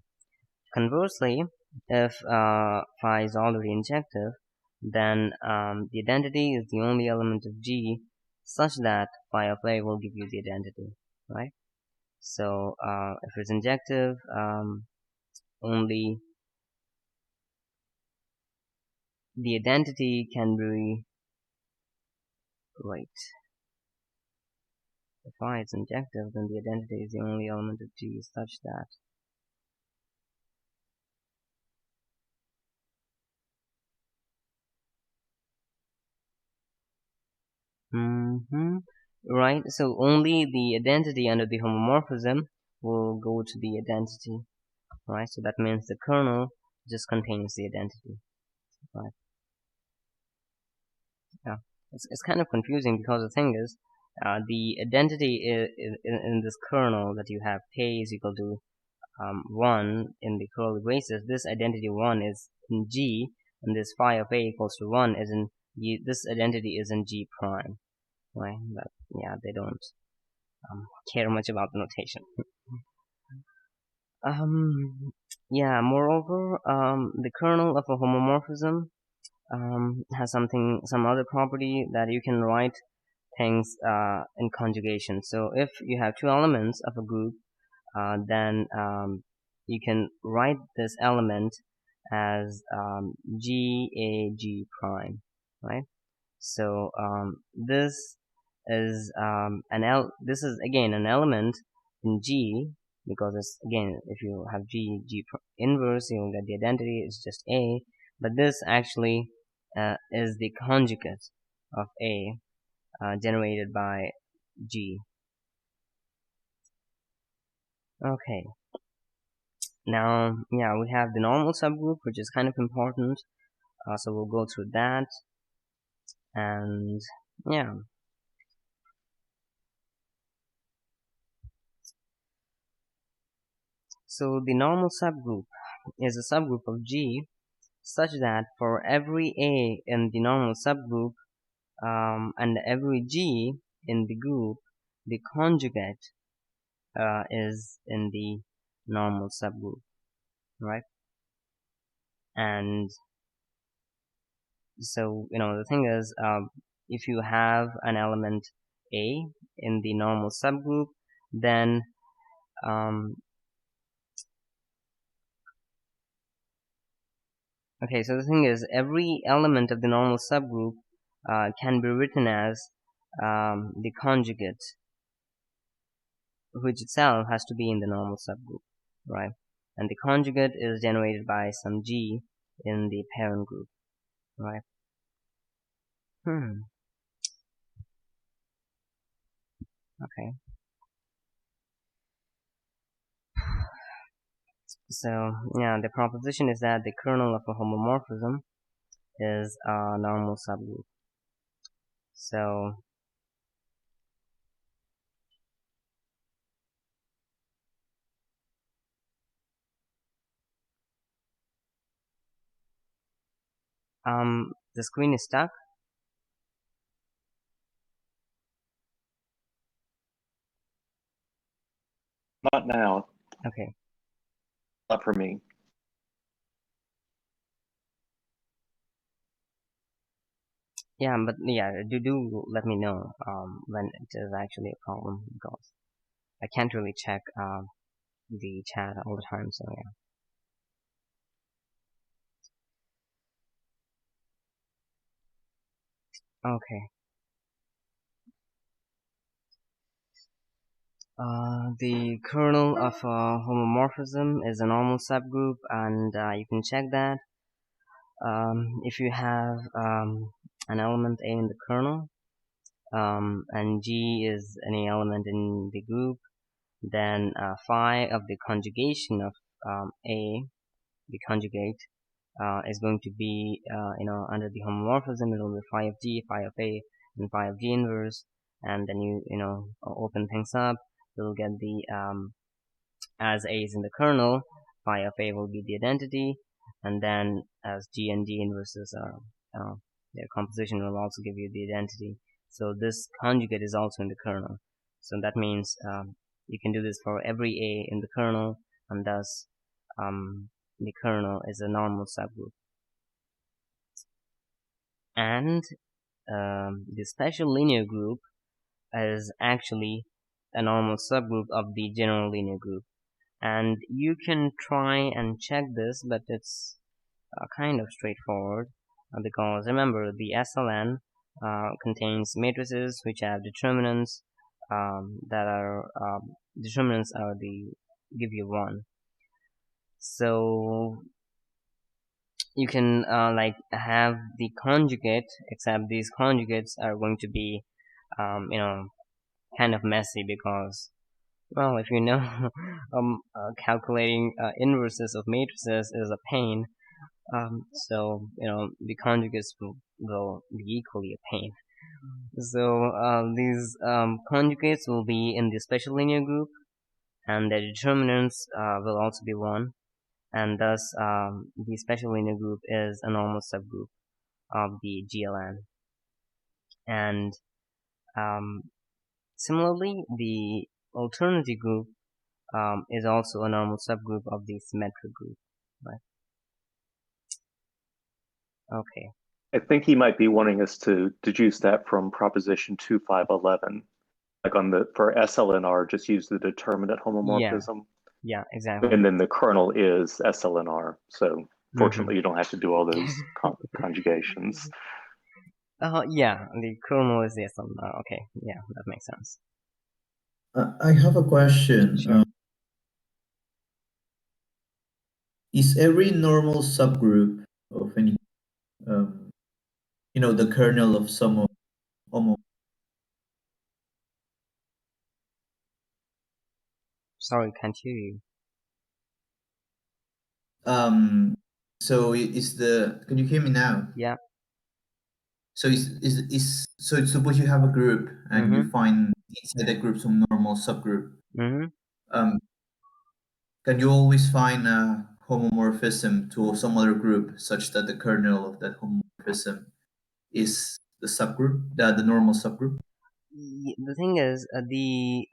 Conversely, if phi is already injective, then the identity is the only element of G such that phi of A will give you the identity, right? So if it's injective, only the identity can be, right. If phi is injective, then the identity is the only element of G such that right, so only the identity under the homomorphism will go to the identity, right? So that means the kernel just contains the identity, right? Yeah, it's kind of confusing because the thing is, the identity in this kernel that you have k is equal to 1 in the curly braces. This identity 1 is in G, and this phi of a equals to 1 is in this identity is in G prime, right? But yeah, they don't care much about the notation. Yeah, moreover, the kernel of a homomorphism has some other property that you can write things in conjugation. So if you have two elements of a group, then you can write this element as G A G prime, right? So this is this is again an element in G, because it's again, if you have G inverse, you'll get the identity is just A, but this actually is the conjugate of A generated by G. Okay, now yeah, we have the normal subgroup, which is kind of important, so we'll go through that. And yeah, so the normal subgroup is a subgroup of G such that for every A in the normal subgroup and every G in the group, the conjugate is in the normal subgroup, right? And so the thing is, if you have an element A in the normal subgroup, then okay, so the thing is, every element of the normal subgroup can be written as the conjugate, which itself has to be in the normal subgroup, right? And the conjugate is generated by some G in the parent group, right? Okay. So, yeah, the proposition is that the kernel of a homomorphism is a normal subgroup. So, the screen is stuck. Not now. Okay. Not for me. Yeah, but yeah, do let me know when it is actually a problem, because I can't really check the chat all the time. So yeah. Okay. The kernel of a homomorphism is a normal subgroup, and you can check that. If you have an element A in the kernel, and G is any element in the group, then phi of the conjugation of A, the conjugate, is going to be, under the homomorphism, it will be phi of G, phi of A, and phi of G inverse, and then you open things up, you'll get the, as A is in the kernel, phi of A will be the identity, and then as G and G inverses are, their composition will also give you the identity. So this conjugate is also in the kernel. So that means you can do this for every A in the kernel, and thus the kernel is a normal subgroup. And the special linear group is actually a normal subgroup of the general linear group. And you can try and check this, but it's kind of straightforward, because remember, the SLN contains matrices which have determinants that are determinants are the give you 1. So you can like have the conjugate, except these conjugates are going to be kind of messy, because, well, if you know, calculating inverses of matrices is a pain. So the conjugates will be equally a pain. So these conjugates will be in the special linear group, and the determinants will also be 1, and thus the special linear group is a normal subgroup of the GLN. And similarly, the alternative group is also a normal subgroup of the symmetric group, right? Okay. I think he might be wanting us to deduce that from proposition 2511. Like for SLNR, just use the determinant homomorphism. Yeah, exactly. And then the kernel is SLNR. So fortunately, you don't have to do all those conjugations. Yeah, the kernel is the SLNR. Okay, yeah, that makes sense. I have a question. Sure. Is every normal subgroup of any, the kernel of some homo? Sorry, can't hear you. So can you hear me now? Yeah. So so suppose you have a group and you find inside the group some normal subgroup. Can you always find a homomorphism to some other group such that the kernel of that homomorphism is the subgroup, the normal subgroup? The thing is, the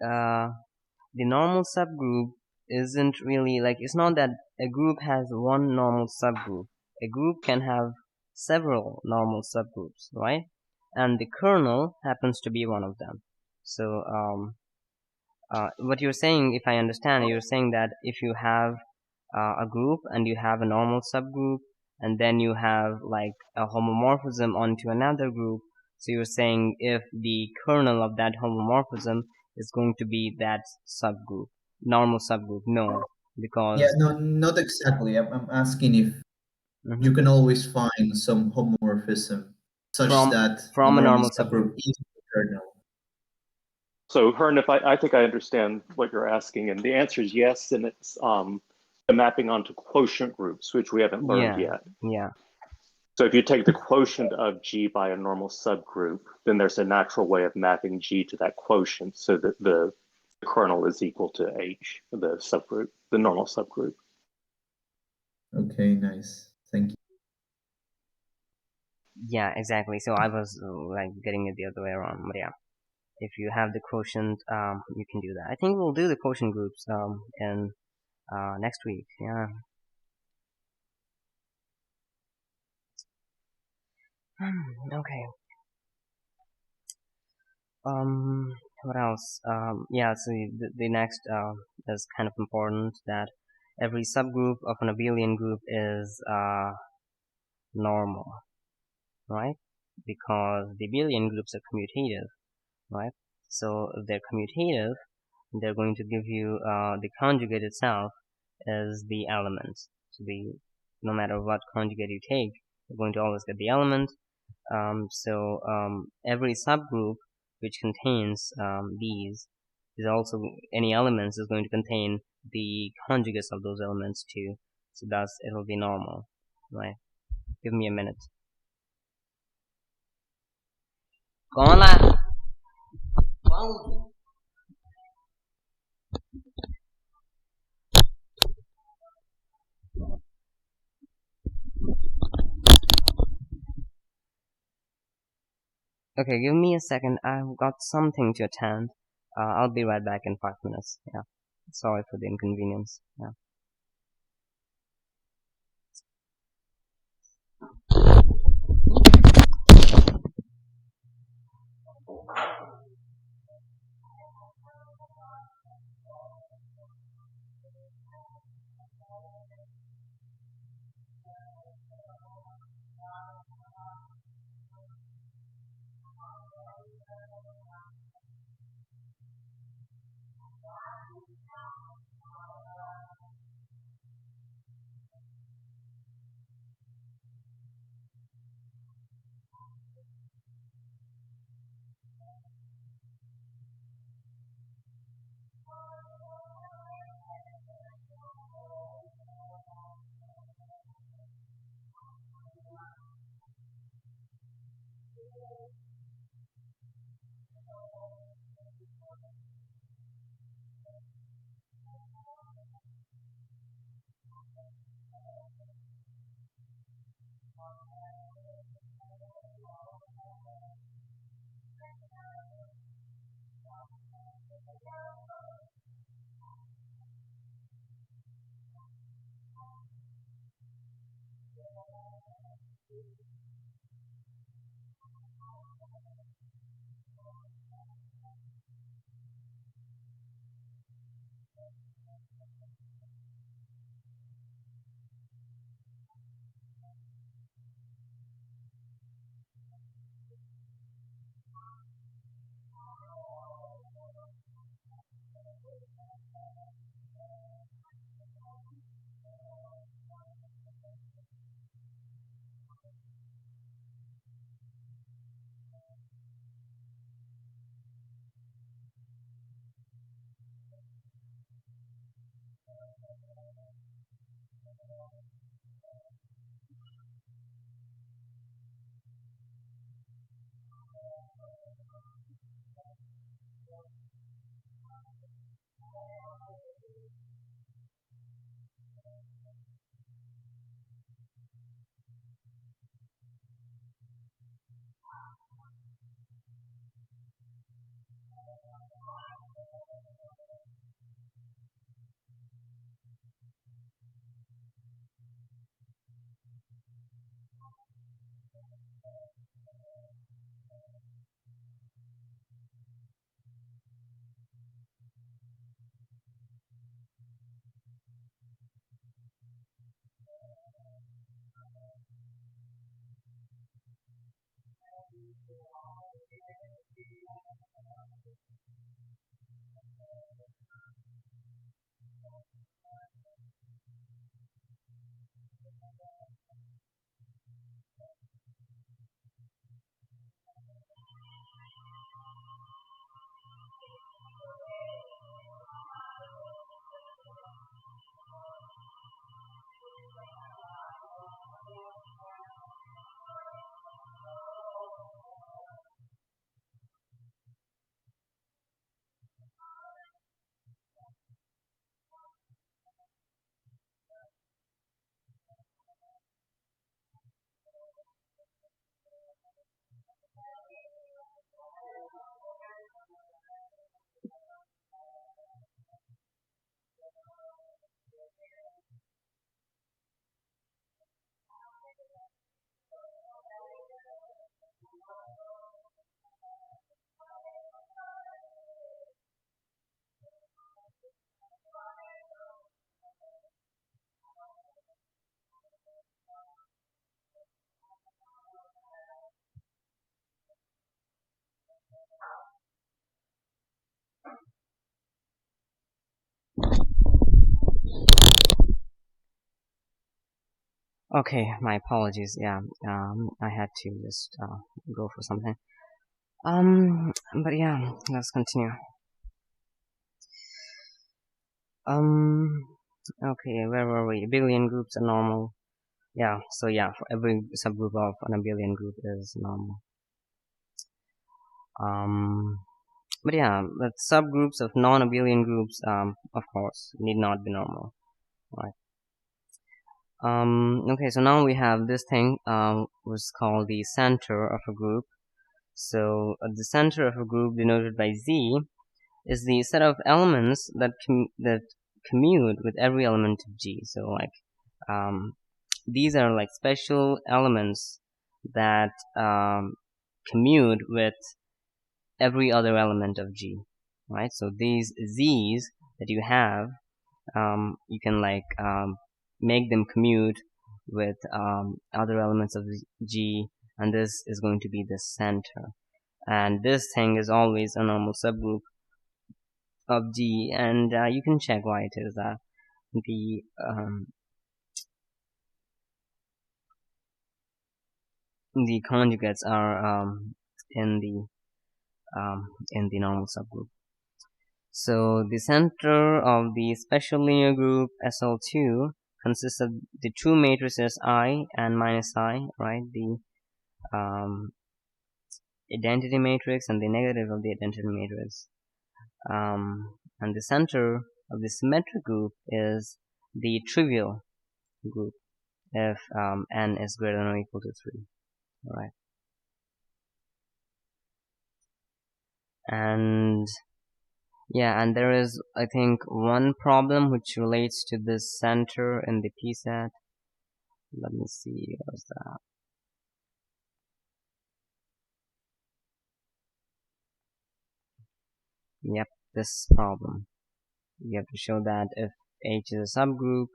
normal subgroup isn't really like, it's not that a group has one normal subgroup. A group can have several normal subgroups, right? And the kernel happens to be one of them. So what you're saying, if I understand, you're saying that if you have a group and you have a normal subgroup, and then you have like a homomorphism onto another group, so you're saying if the kernel of that homomorphism is going to be that subgroup, normal subgroup. No, because no, not exactly. I'm asking if you can always find some homomorphism such that from the a normal subgroup is the kernel. So Hearn, I think I understand what you're asking, and the answer is yes, and it's the mapping onto quotient groups, which we haven't learned yet. Yeah. So if you take the quotient of G by a normal subgroup, then there's a natural way of mapping G to that quotient so that the kernel is equal to H, the subgroup, the normal subgroup. Okay, nice. Thank you. Yeah, exactly. So I was like getting it the other way around, but yeah. If you have the quotient, you can do that. I think we'll do the quotient groups in next week. Yeah. Okay. What else? Yeah. So the next is kind of important, that every subgroup of an abelian group is normal, right? because the abelian groups are commutative, right? So if they're commutative, they're going to give you the conjugate itself as the element. So no matter what conjugate you take, you're going to always get the element. Every subgroup which contains these is also, any elements is going to contain the conjugates of those elements too. So thus it will be normal, right? Give me a minute. कौन ला Okay, give me a second. I've got something to attend. I'll be right back in 5 minutes. Yeah. Sorry for the inconvenience. Yeah. Okay, my apologies. Yeah, I had to just go for something. But yeah, let's continue. Okay, where were we? Abelian groups are normal. Yeah, so yeah, for every subgroup of an abelian group is normal. But yeah, but subgroups of non-abelian groups, of course, need not be normal, right? Okay, so now we have this thing, which is called the center of a group. So the center of a group, denoted by Z, is the set of elements that commute with every element of G. So like, these are like special elements that commute with every other element of G, right? So these Z's that you have, you can like make them commute with other elements of G, and this is going to be the center. And this thing is always a normal subgroup of G, and you can check why it is that the conjugates are in the normal subgroup. So the center of the special linear group SL2 consists of the two matrices I and minus I, right? The identity matrix and the negative of the identity matrix. And the center of the symmetric group is the trivial group if n is greater than or equal to 3. Alright. And yeah, and there is, I think, one problem which relates to this center in the P set. Let me see, what's that? Yep, this problem. You have to show that if H is a subgroup,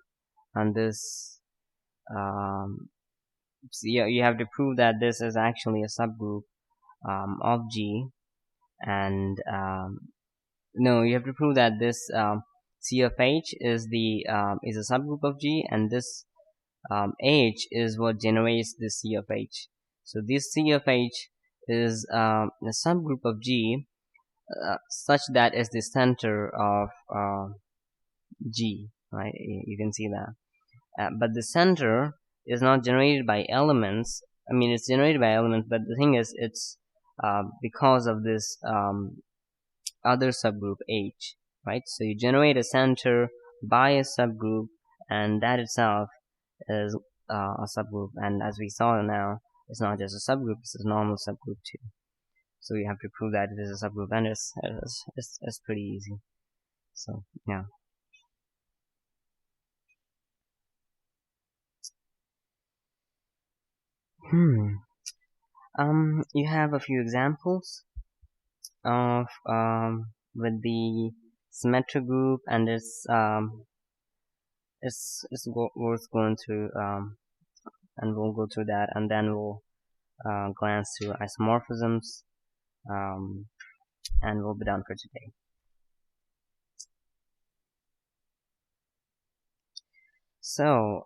and this, so you have to prove that this is actually a subgroup of G, and no, you have to prove that this C of H is is a subgroup of G, and this H is what generates the C of H. So this C of H is a subgroup of G, such that is the center of G, right? You can see that. But the center is not generated by elements. I mean, it's generated by elements, but the thing is, it's because of this other subgroup H, right? So you generate a center by a subgroup, and that itself is a subgroup. And as we saw now, it's not just a subgroup; it's a normal subgroup too. So you have to prove that it is a subgroup, and it's pretty easy. So yeah. You have a few examples of with the symmetric group, and it's worth going through, and we'll go through that, and then we'll glance through isomorphisms, and we'll be done for today. So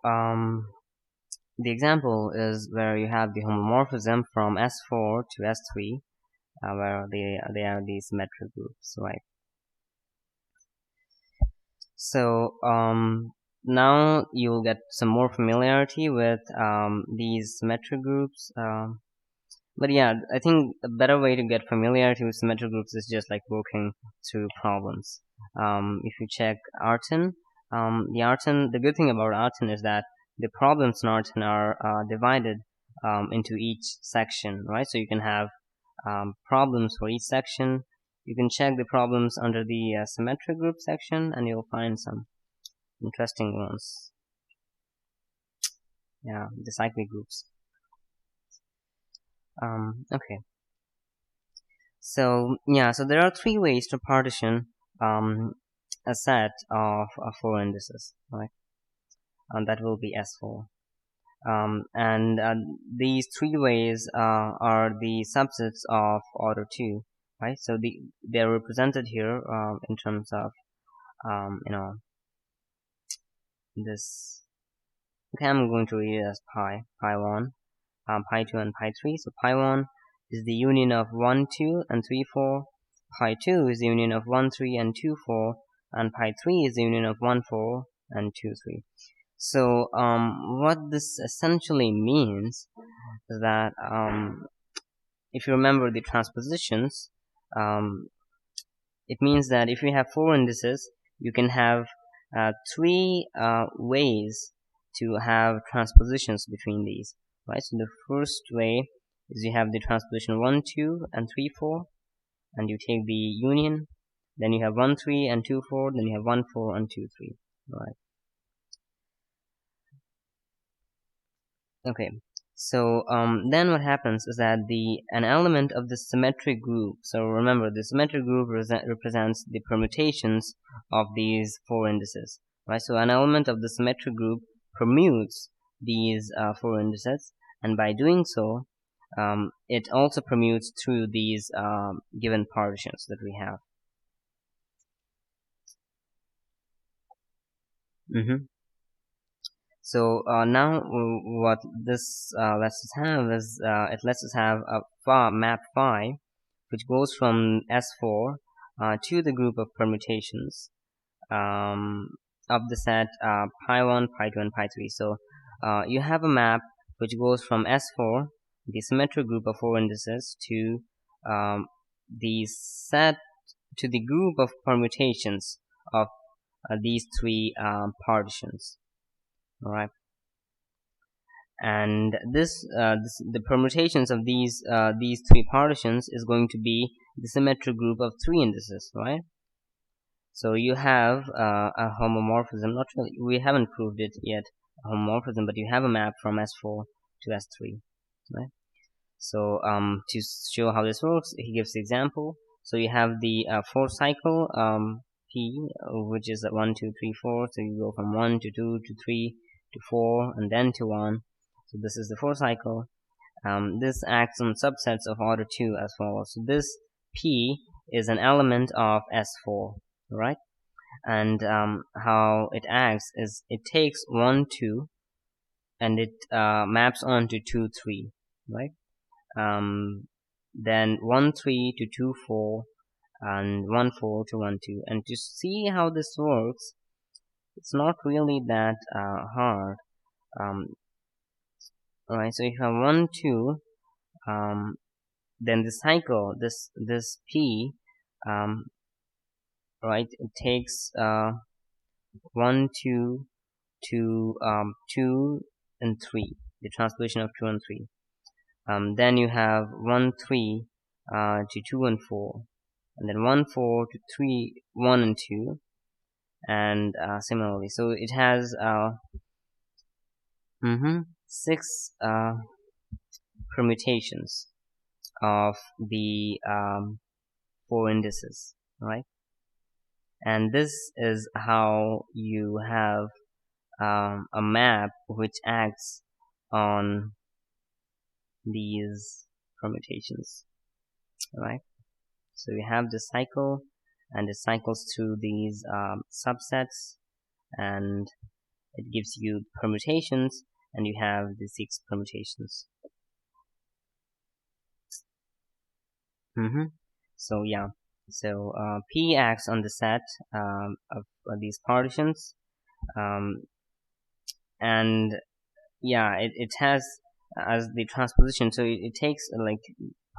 the example is where you have the homomorphism from S4 to S3, where they are the symmetric groups, right? So now you'll get some more familiarity with these symmetric groups. But yeah, I think a better way to get familiarity with symmetric groups is just like working through problems. If you check Artin, the good thing about Artin is that the problems in Artin are divided into each section, right? So you can have problems for each section. You can check the problems under the symmetric group section, and you'll find some interesting ones. Yeah, the cyclic groups. Okay. So yeah, so there are three ways to partition a set of 4 indices, right? And that will be S4. And these three ways are the subsets of order 2, right? So they're represented here in terms of this Okay, I'm going to read it as pi 1, pi 2, and pi 3. So pi 1 is the union of 1, 2, and 3, 4. Pi 2 is the union of 1, 3, and 2, 4. And pi 3 is the union of 1, 4, and 2, 3. So what this essentially means is that if you remember the transpositions, it means that if you have 4 indices, you can have 3 ways to have transpositions between these, right? So the first way is you have the transposition 1, 2, and 3, 4, and you take the union. Then you have 1, 3, and 2, 4. Then you have 1, 4, and 2, 3. Right? Okay. So then what happens is that an element of the symmetric group. So remember, the symmetric group represents the permutations of these 4 indices, right? So an element of the symmetric group permutes these 4 indices, and by doing so, it also permutes through these given partitions that we have. So now what this lets us have is it lets us have a map phi which goes from S4 to the group of permutations of the set pi 1, pi 2, and pi 3. So you have a map which goes from S4, the symmetric group of 4 indices, to the set to the group of permutations of these 3 partitions. All right, and the permutations of these 3 partitions is going to be the symmetric group of 3 indices, right? So you have a homomorphism. Not really, we haven't proved it yet, a homomorphism, but you have a map from S4 to S3, right? So to show how this works, he gives the example. So you have the 4 cycle P, which is 1, 2, 3, 4. So you go from 1 to 2 to 3 to 4 and then to 1. So this is the 4 cycle. This acts on subsets of order 2 as follows. So this P is an element of S4, right? And how it acts is it takes 1, 2 and it maps onto 2, 3, right? Then 1, 3 to 2, 4, and 1, 4 to 1, 2. And to see how this works, it's not really that hard. Alright, so if you have 1, 2, then the cycle, this P, right, it takes 1, 2 to 2 and 3, the transposition of 2 and 3. Then you have 1, 3 to 2 and 4, and then 1, 4 to 3, 1 and 2, and similarly. So it has 6 permutations of the 4 indices, right? And this is how you have a map which acts on these permutations, right? So you have the cycle, and it cycles through these subsets, and it gives you permutations, and you have the 6 permutations. So yeah, so P acts on the set of these partitions, and yeah, it has as the transposition. So it takes like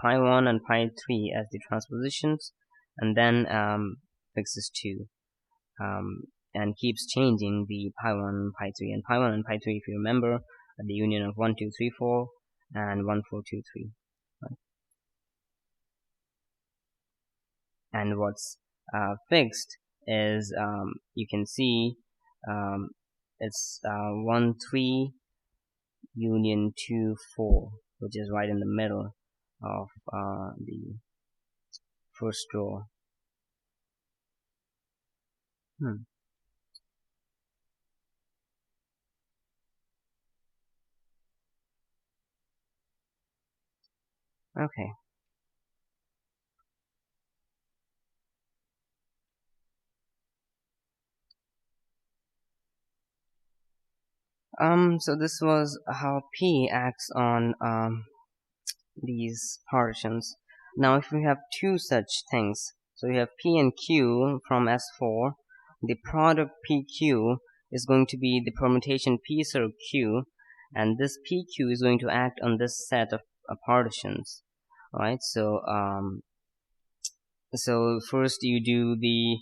pi 1 and pi 3 as the transpositions, and then fixes 2, and keeps changing the pi 1, pi 3, and pi 1 and pi 3. If you remember, the union of 1, 2, 3, 4, and 1, 4, 2, 3. Right? And what's fixed is you can see it's 1, 3 union 2, 4, which is right in the middle of the first row. Okay. So this was how P acts on these partitions. Now if we have two such things, so we have P and Q from S4, the product PQ is going to be the permutation P sub Q, and this PQ is going to act on this set of partitions, right? So first you do the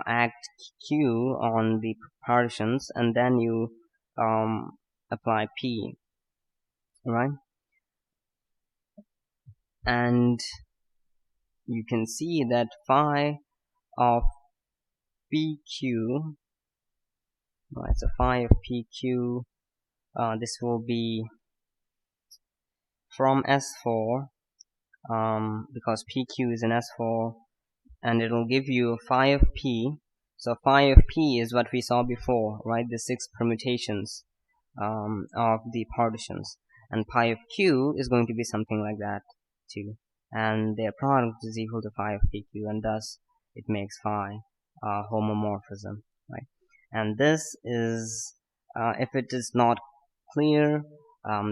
act Q on the partitions, and then you apply P, right? And you can see that phi of PQ, right? So phi of PQ, this will be from S4, because PQ is in S4, and it'll give you phi of P. So phi of P is what we saw before, right? The 6 permutations of the partitions, and pi of Q is going to be something like that too, and their product is equal to phi of PQ, and thus it makes phi homomorphism, right? And this is, if it is not clear,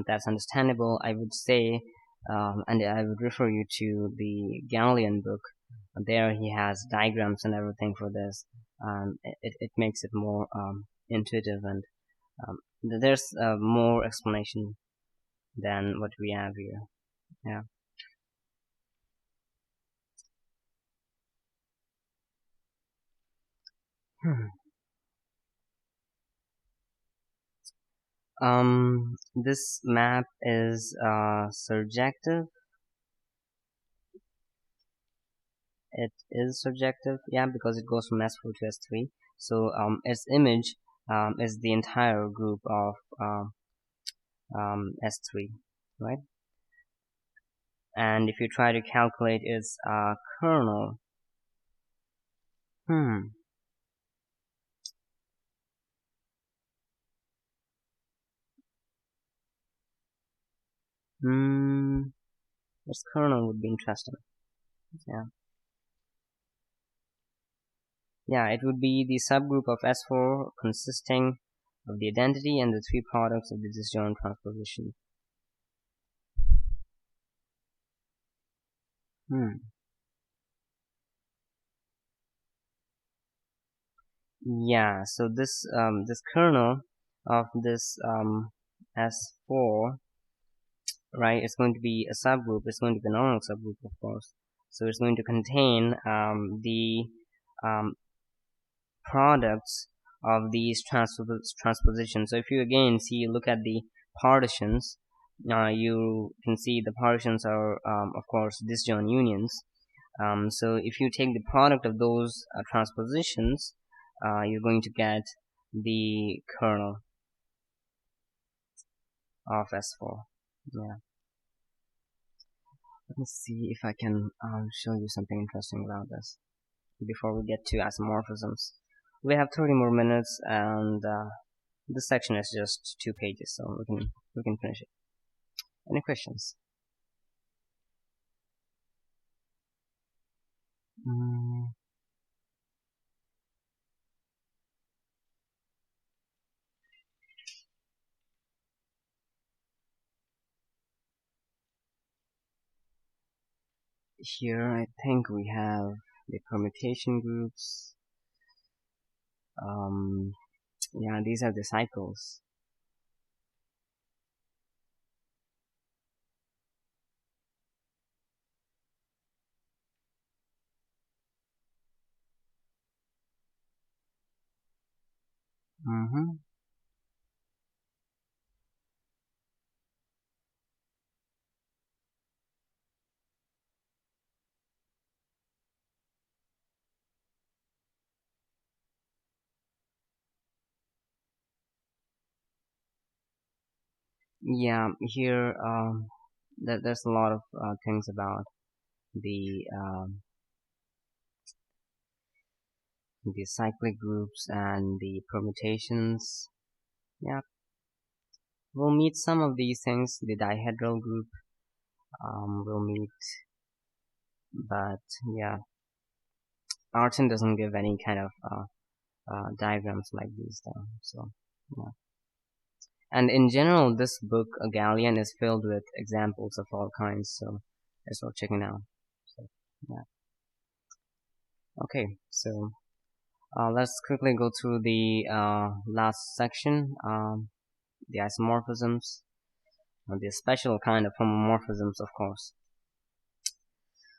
that's understandable. I would say, and I would refer you to the Galilean book. There he has diagrams and everything for this. It makes it more intuitive, and there's more explanation than what we have here. Yeah. This map is surjective. It is surjective, yeah, because it goes from S4 to S3. So its image is the entire group of S3, right? And if you try to calculate its kernel, its kernel would be interesting. Yeah, it would be the subgroup of S4 consisting of the identity and the 3 products of the disjoint transposition. Yeah, so this this kernel of this S4, right, it's going to be a subgroup. It's going to be a normal subgroup, of course. So it's going to contain the products of these transpositions. So if you again look at the partitions, you can see the partitions are of course disjoint unions. So if you take the product of those transpositions, you're going to get the kernel of S4. Yeah. Let's see if I can show you something interesting about this before we get to isomorphisms. We have 30 more minutes, and this section is just 2 pages, so we can finish it. Any questions? Here I think we have the permutation groups. Yeah, these are the cycles. Yeah, here there's a lot of things about the cyclic groups and the permutations. Yeah, we'll meet some of these things. The dihedral group we'll meet, but yeah, Artin doesn't give any kind of diagrams like these though. So Yeah. And in general, this book, Galleon, is filled with examples of all kinds, so let's all check it out. So, yeah. Okay, so let's quickly go through the last section, the isomorphisms, or the special kind of homomorphisms, of course.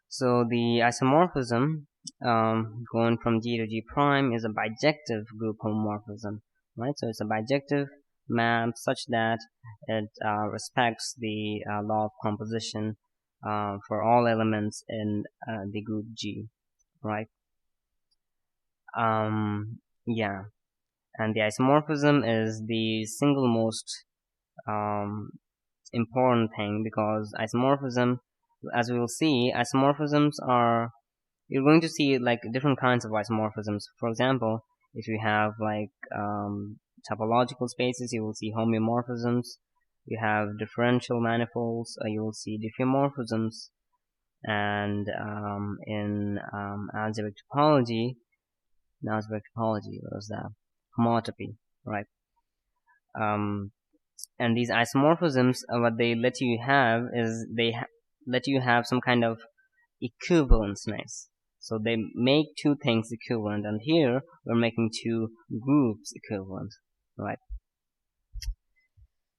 So the isomorphism, going from G to G prime, is a bijective group homomorphism, right? So it's a bijective map such that it respects the law of composition for all elements in the group G, right? Yeah, and the isomorphism is the single most important thing, because isomorphism, as we will see, isomorphisms are, you're going to see like different kinds of isomorphisms. For example, if you have like topological spaces, you will see homomorphisms. You have differential manifolds, you will see diffeomorphisms. And in algebraic topology, what was that? Homotopy, right? And these isomorphisms, what they let you have is they let you have some kind of equivalenceness. So they make two things equivalent, and here we're making two groups equivalent, right?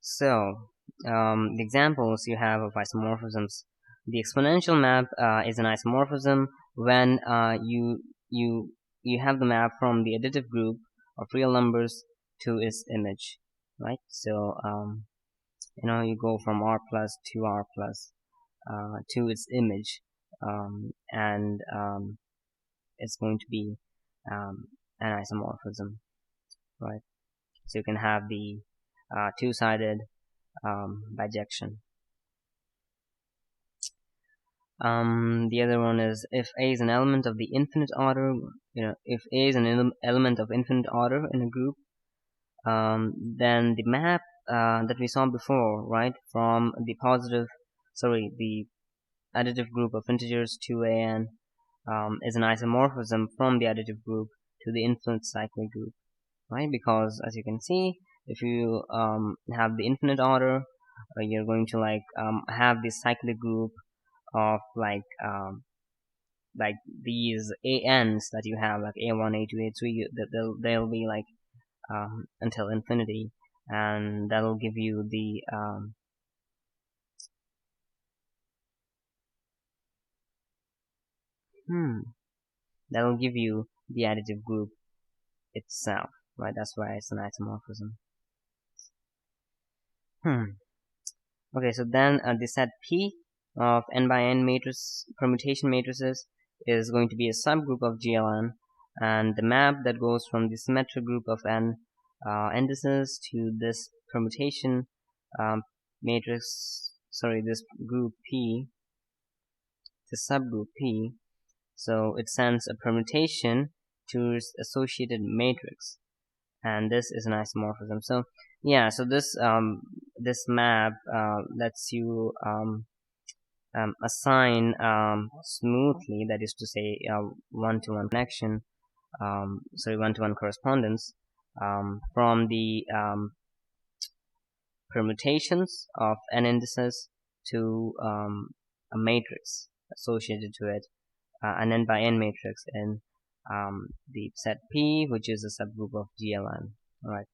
So the examples you have of isomorphisms: the exponential map is an isomorphism when you have the map from the additive group of real numbers to its image, right? So you go from r plus to r plus to its image, and it's going to be an isomorphism, right? So you can have the two-sided bijection. The other one is, if A is an element of the infinite order, if A is an element of infinite order in a group, then the map that we saw before, right, from the the additive group of integers 2an is an isomorphism from the additive group to the infinite cyclic group, right? Because as you can see, if you have the infinite order, you're going to have this cyclic group of like these ANs that you have, like A1, A2, A3, they'll be like until infinity, and that'll give you the that'll give you the additive group itself, right? That's why it's an isomorphism. Okay, so then the set P of n by n permutation matrices is going to be a subgroup of GLN, and the map that goes from the symmetric group of n indices to this permutation matrix, this group P, the subgroup P, so it sends a permutation to its associated matrix, and this is an isomorphism. So yeah, so this this map lets you assign smoothly, that is to say, one-to-one connection, one-to-one correspondence from the permutations of n indices to a matrix associated to it, an n by n matrix in the set P, which is a subgroup of GLN. Alright.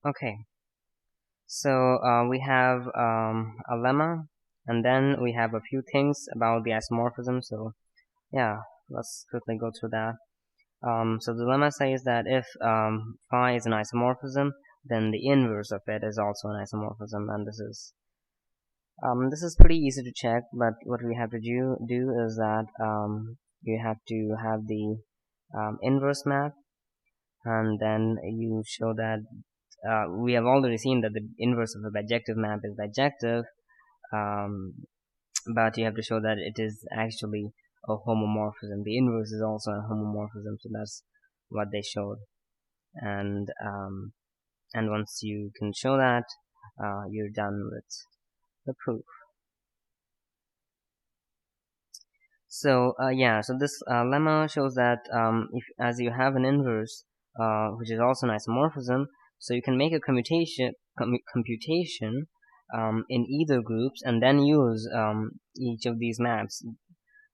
Okay. So we have a lemma, and then we have a few things about the isomorphism. So yeah, let's quickly go through that. So the lemma says that if phi is an isomorphism, then the inverse of it is also an isomorphism, and this is pretty easy to check. But what we have to do is that you have to have the inverse map, and then you show that we have already seen that the inverse of a bijective map is bijective, but you have to show that it is actually a homomorphism. The inverse is also a homomorphism, so that's what they showed. And once you can show that, you're done with the proof. So so this lemma shows that if as you have an inverse, which is also an isomorphism, so you can make a computation in either groups and then use each of these maps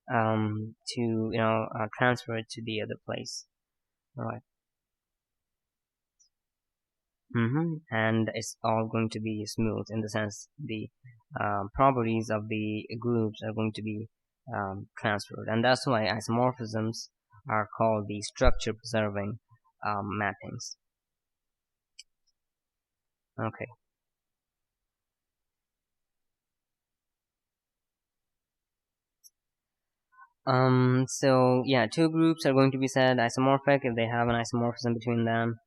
to transfer it to the other place. All right. And it's all going to be smooth in the sense the properties of the groups are going to be transferred, and that's why isomorphisms are called the structure preserving mappings. Okay. So yeah, two groups are going to be said isomorphic if they have an isomorphism between them,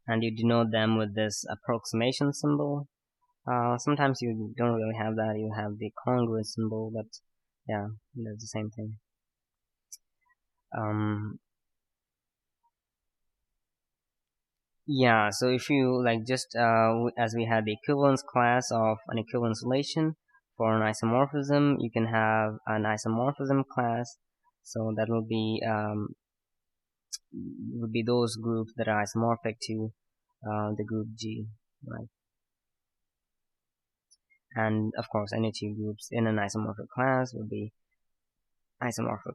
and you denote them with this approximation symbol. Sometimes you don't really have that, you have the congruent symbol, but yeah, that's the same thing. Yeah, so if you like just as we had the equivalence class of an equivalence relation for an isomorphism, you can have an isomorphism class. So that will be would be those groups that are isomorphic to the group G, right? And of course, any two groups in an isomorphic class would be isomorphic.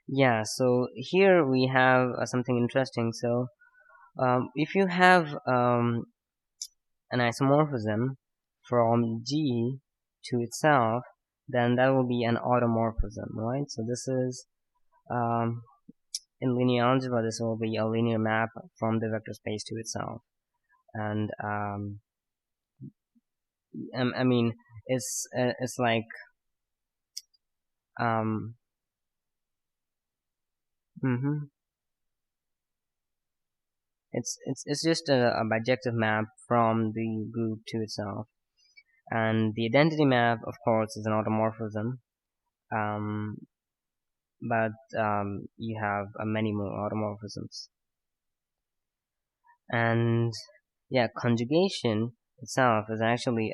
Yeah, so here we have something interesting. So if you have an isomorphism from G to itself, then that will be an automorphism, right? So this is in linear algebra, this will be a linear map from the vector space to itself, and I mean it's like it's just a bijective map from the group to itself, and the identity map, of course, is an automorphism. But you have many more automorphisms, and yeah, conjugation itself is actually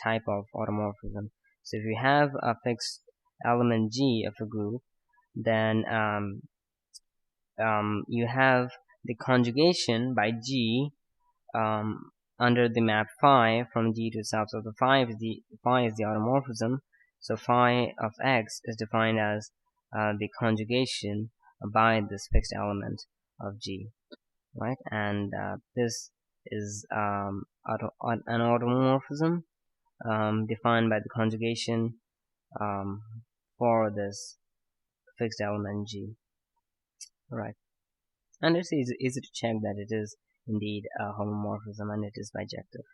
type of automorphism. So if you have a fixed element G of a group, then you have the conjugation by G under the map phi from G to itself. So the phi is the automorphism. So phi of x is defined as the conjugation by this fixed element of G, right? And this is an automorphism defined by the conjugation for this fixed element G, right? And it's easy to check that it is indeed a homomorphism and it is bijective.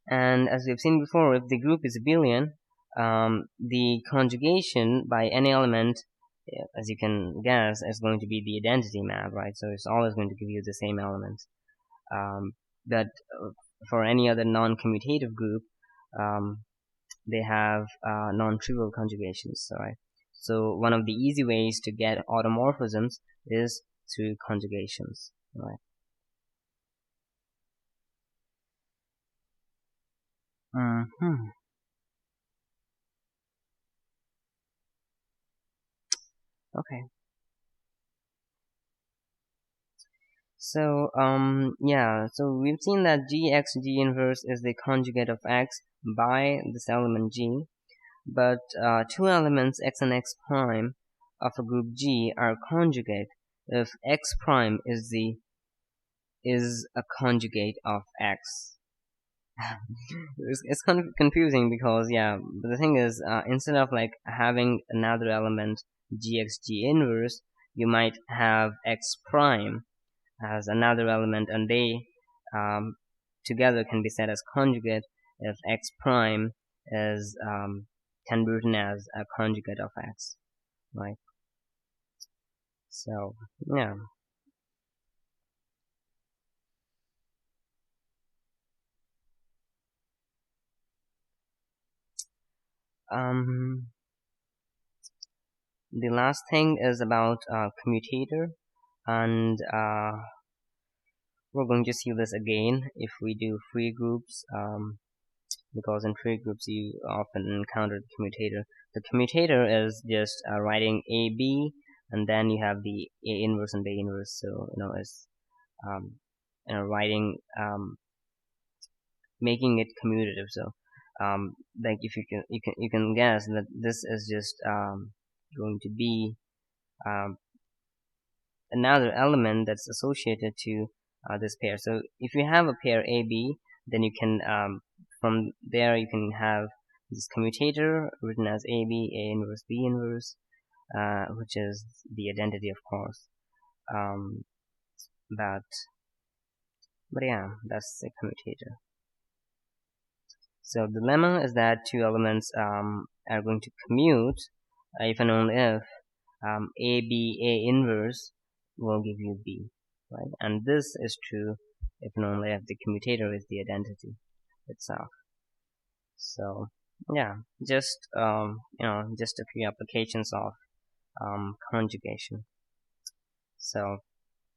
And as we've seen before, if the group is abelian, the conjugation by any element, as you can guess, is going to be the identity map, right? So it's always going to give you the same element. But for any other non-commutative group, they have non-trivial conjugations, right? So one of the easy ways to get automorphisms is through conjugations, right? Okay. So yeah, so we've seen that G inverse is the conjugate of x by this element G, but two elements x and x prime of a group G are conjugate if x prime is a conjugate of x. It's kind of confusing because yeah, but the thing is, instead of like having another element G inverse, you might have x prime as another element, and they together can be said as conjugate if x prime is can be written as a conjugate of x, right? So yeah. the last thing is about commutator, and we're going to see this again if we do free groups, because in free groups you often encounter the commutator. The commutator is just writing AB, and then you have the A inverse and B inverse. So it's writing, making it commutative. So like if you can guess that this is just going to be another element that's associated to this pair. So if you have a pair AB, then you can from there you can have this commutator written as AB, A inverse, B inverse, which is the identity, of course. But yeah, that's the commutator. So the lemma is that two elements are going to commute if and only if AB, A inverse will give you B, right? And this is true if and only if the commutator is the identity itself. So yeah, just just a few applications of conjugation. So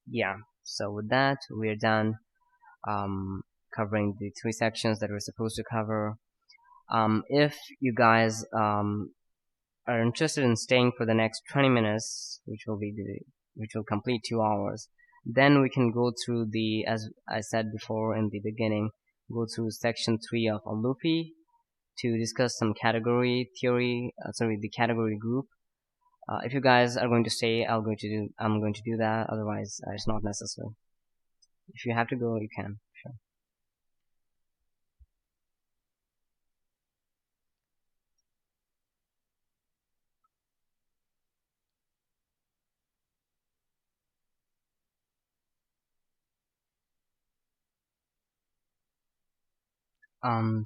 yeah, so with that we're done covering the three sections that we're supposed to cover. If you guys are interested in staying for the next 20 minutes, which will complete 2 hours, then we can go through the, as I said before in the beginning, go through section 3 of Alupi to discuss some category theory, the category group. If you guys are going to stay, I'm going to do that. Otherwise, it's not necessary. If you have to go, you can. Sure.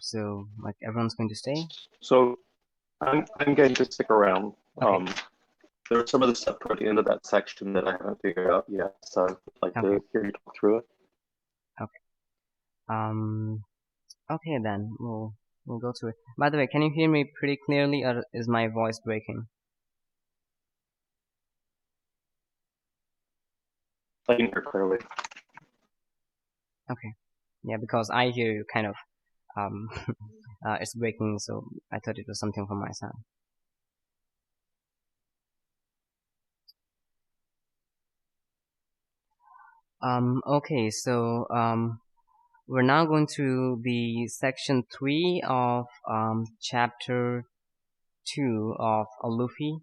So like everyone's going to stay? So I'm going to stick around. Okay. There's some of the stuff toward the end of that section that I haven't figured out yet, so I'd like to hear you talk through it. Okay. Okay then, we'll go through it. By the way, can you hear me pretty clearly, or is my voice breaking? I can hear clearly. Okay. Yeah, because I hear you kind of it's breaking, so I thought it was something from my side. Okay, so we're now going to the section 3 of chapter 2 of Alupi,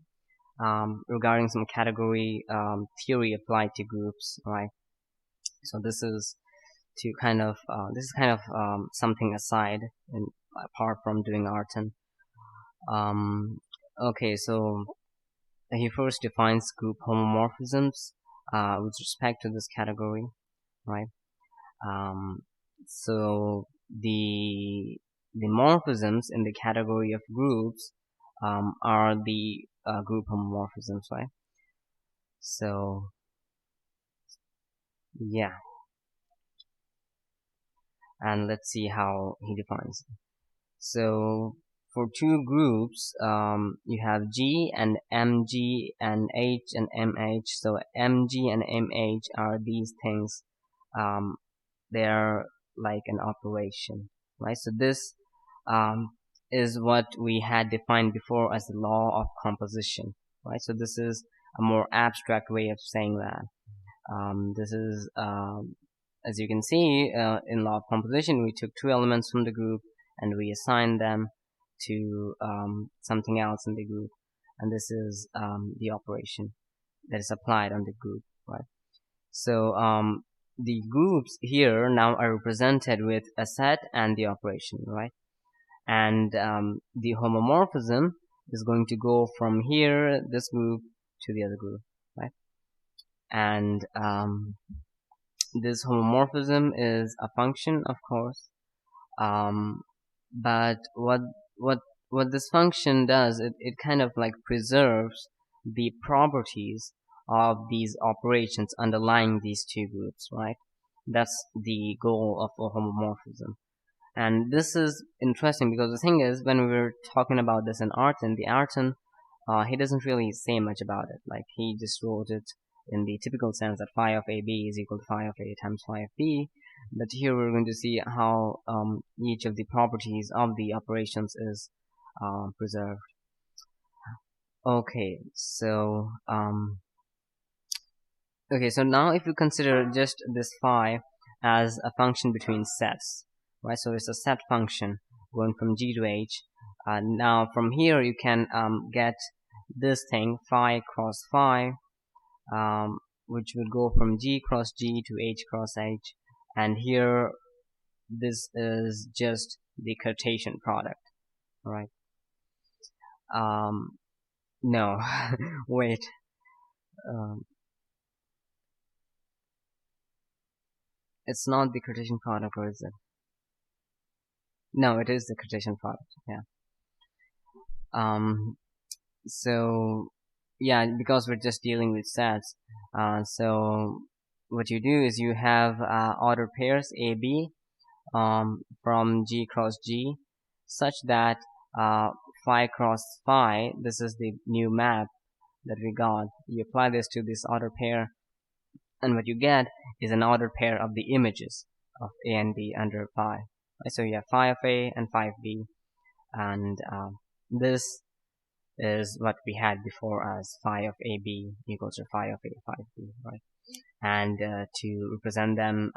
regarding some category theory applied to groups, right? So this is kind of something aside and apart from doing Arten. Okay, so he first defines group homomorphisms with respect to this category, right? So the morphisms in the category of groups are the group homomorphisms, right? So yeah, and let's see how he defines it. So for two groups, you have G and MG and H and MH. So MG and MH are these things. They are like an operation, right? So this is what we had defined before as the law of composition, right? So this is a more abstract way of saying that. This is, as you can see, in law of composition, we took two elements from the group and we assigned them to something else in the group, and this is the operation that is applied on the group, right? So the groups here now are represented with a set and the operation, right? And the homomorphism is going to go from here, this group, to the other group, right? And this homomorphism is a function, of course, but what this function does, it kind of like preserves the properties of these operations underlying these two groups, right? That's the goal of a homomorphism. And this is interesting because the thing is, when we were talking about this in Artin, the Artin, he doesn't really say much about it. Like, he just wrote it in the typical sense that phi of AB is equal to phi of A times phi of B. But here we're going to see how each of the properties of the operations is preserved. Okay, so now if you consider just this phi as a function between sets, right? So it's a set function going from G to H. Now from here you can get this thing, phi cross phi, which would go from G cross G to H cross H, and here this is just the Cartesian product, right? No, wait. It's not the Cartesian product, or is it? No, it is the Cartesian product, yeah. So, yeah, because we're just dealing with sets, so what you do is you have order pairs AB from G cross G, such that phi cross phi, this is the new map that we got. You apply this to this order pair, and what you get is an ordered pair of the images of A and B under phi. So you have phi of A and phi of B, and this is what we had before as phi of AB equals to phi of A, phi of B, right? And to represent them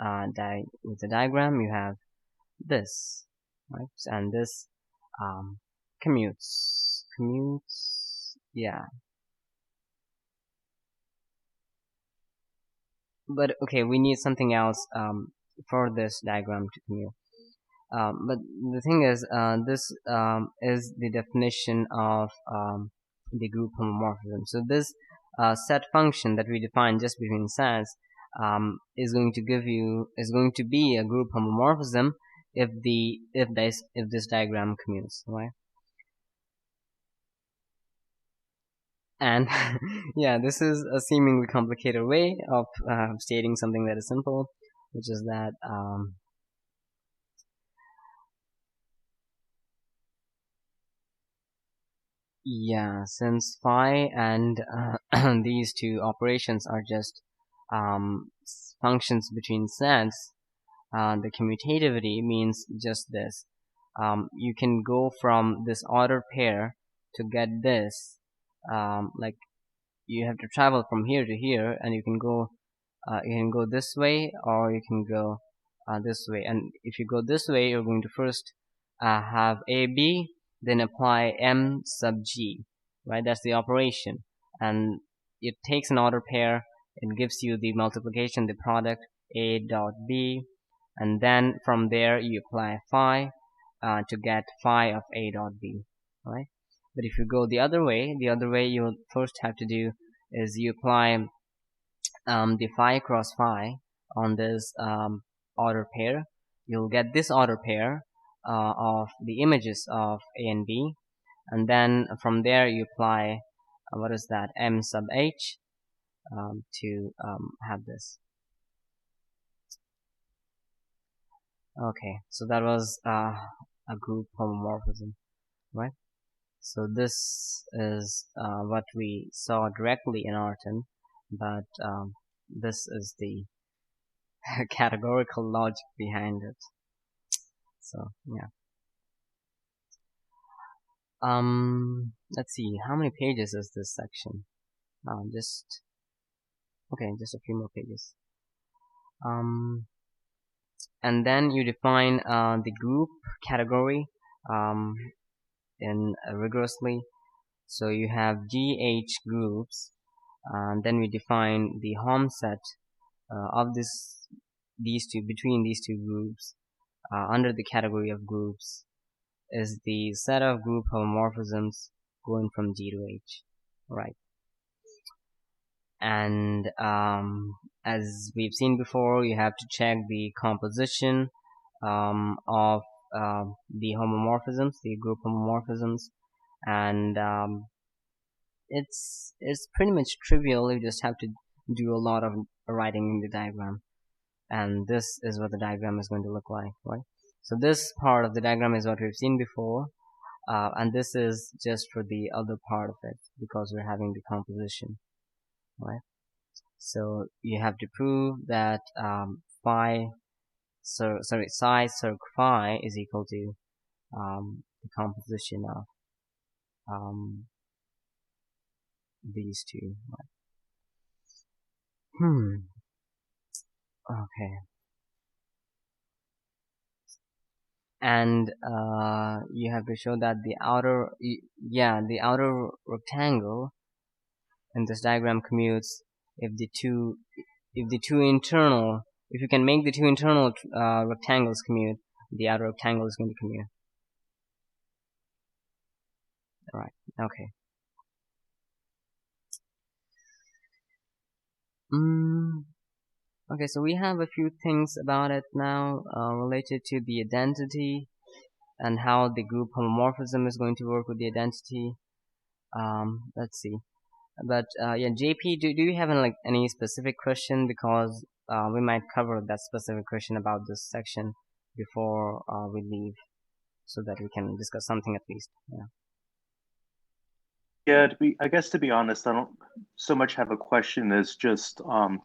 with the diagram, you have this, right? And this commutes, yeah. But okay, we need something else for this diagram to commute. But the thing is, this is the definition of the group homomorphism. So this set function that we define just between sets is going to be a group homomorphism if this diagram commutes, right? And yeah, this is a seemingly complicated way of stating something that is simple, which is that yeah, since phi and these two operations are just functions between sets, the commutativity means just this. You can go from this order pair to get this. Like, you have to travel from here to here, and you can go this way, or you can go this way. And if you go this way, you're going to first have AB, then apply M sub G, right? That's the operation, and it takes an order pair. It gives you the multiplication, the product A dot B, and then from there you apply phi to get phi of A dot B, right? But if you go the other way you first have to do is you apply the phi cross phi on this order pair. You'll get this order pair of the images of A and B, and then from there you apply what is that, M sub H, to have this. Okay, so that was a group homomorphism, right? So this is what we saw directly in Artin, but this is the categorical logic behind it. So yeah. Let's see, how many pages is this section? Just a few more pages. And then you define the group category in rigorously. So you have GH groups, and then we define the Hom set of between these two groups under the category of groups is the set of group homomorphisms going from G to H, right? And as we've seen before, you have to check the composition of the homomorphisms, the group homomorphisms, and it's pretty much trivial. You just have to do a lot of writing in the diagram, and this is what the diagram is going to look like, right? So this part of the diagram is what we've seen before, and this is just for the other part of it because we're having the composition, right? So you have to prove that psi circ phi is equal to the composition of these two. Right? Okay. And you have to show that the outer rectangle in this diagram commutes if you can make the two internal rectangles commute, the outer rectangle is going to commute. Alright, okay. Okay, so we have a few things about it now related to the identity and how the group homomorphism is going to work with the identity. Let's see. But yeah, JP, do you have any specific question? Because we might cover that specific question about this section before we leave, so that we can discuss something at least. Yeah, I guess to be honest, I don't so much have a question as just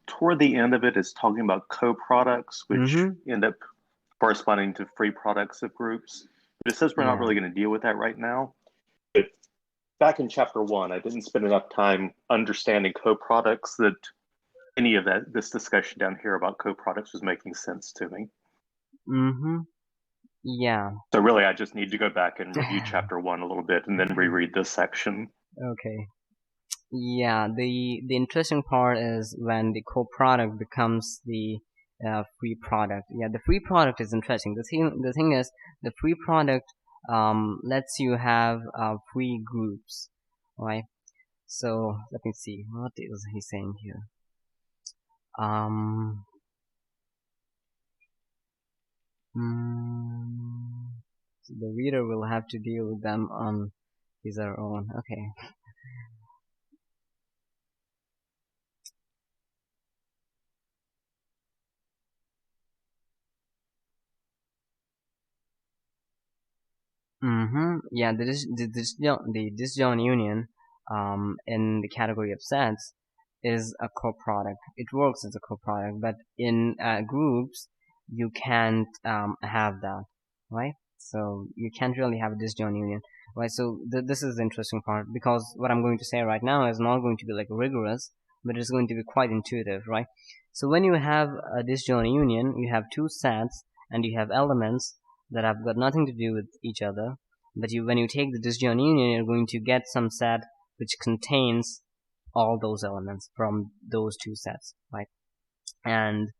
toward the end of it is talking about coproducts, which end up corresponding to free products of groups. But it says we're not really going to deal with that right now. But back in chapter 1, I didn't spend enough time understanding coproducts that any of this discussion down here about coproducts was making sense to me. Yeah. So really, I just need to go back and review chapter 1 a little bit and then reread this section. Okay. Yeah, the interesting part is when the coproduct becomes the free product. Yeah, the free product is interesting. The thing is, the free product lets you have free groups, right? So let me see, what is he saying here? So the reader will have to deal with them on his or her own. Okay. Yeah, the disjoint union in the category of sets is a coproduct. It works as a coproduct, but in groups you can't have that, right? So you can't really have a disjoint union, right? So this is the interesting part, because what I'm going to say right now is not going to be like rigorous, but it's going to be quite intuitive, right? So when you have a disjoint union, you have two sets and you have elements that have got nothing to do with each other, but when you take the disjoint union, you're going to get some set which contains all those elements from those two sets, right? And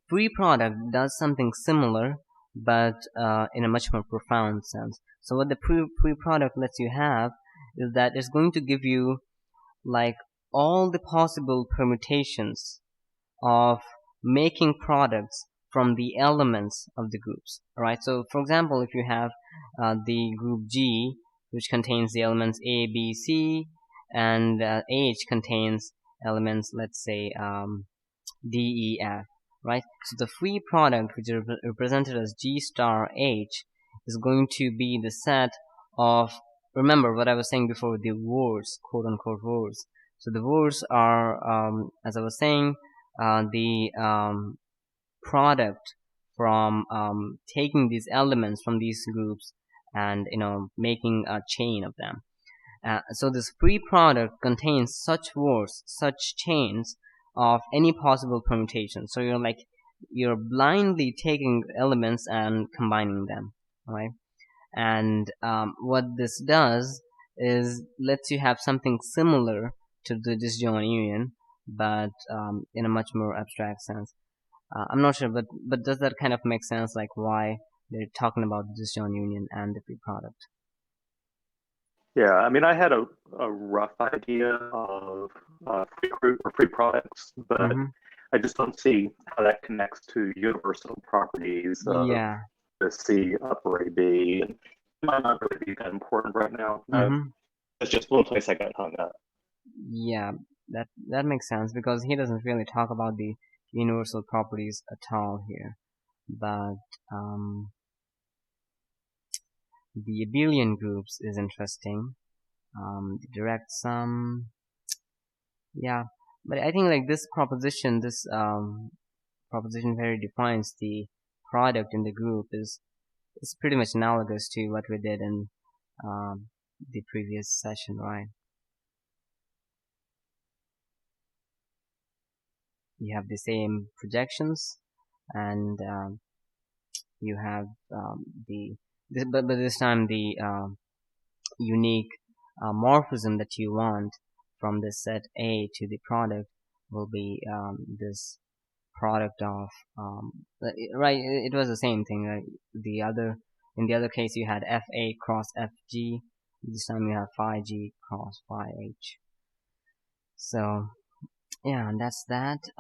free product does something similar, but in a much more profound sense. So what the free product lets you have is that it's going to give you like all the possible permutations of making products from the elements of the groups. Alright, so for example, if you have the group G, which contains the elements A, B, C, and H contains elements, let's say, D, E, F, right? So the free product, which is represented as G star H, is going to be the set of, remember what I was saying before, the words, quote unquote words. So the words are, as I was saying, the product from taking these elements from these groups and making a chain of them. So this free product contains such words, such chains of any possible permutation. So you're blindly taking elements and combining them, right? And what this does is lets you have something similar to the disjoint union, but in a much more abstract sense. I'm not sure, but does that kind of make sense? Like why they're talking about the disjoint union and the free product? Yeah, I mean, I had a rough idea of free products, but I just don't see how that connects to universal properties of the C upper AB. And it might not really be that important right now. It's just one place I got hung up. Yeah, that makes sense, because he doesn't really talk about the universal properties at all here. But The abelian groups is interesting. The direct sum, yeah, but I think like this proposition, proposition very defines the product in the group is pretty much analogous to what we did in the previous session, right? You have the same projections, and you have but this time the unique morphism that you want from the set A to the product will be this product of right. It was the same thing. Right? In the other case you had FA cross FG. This time you have phi G cross phi H. So yeah, that's that.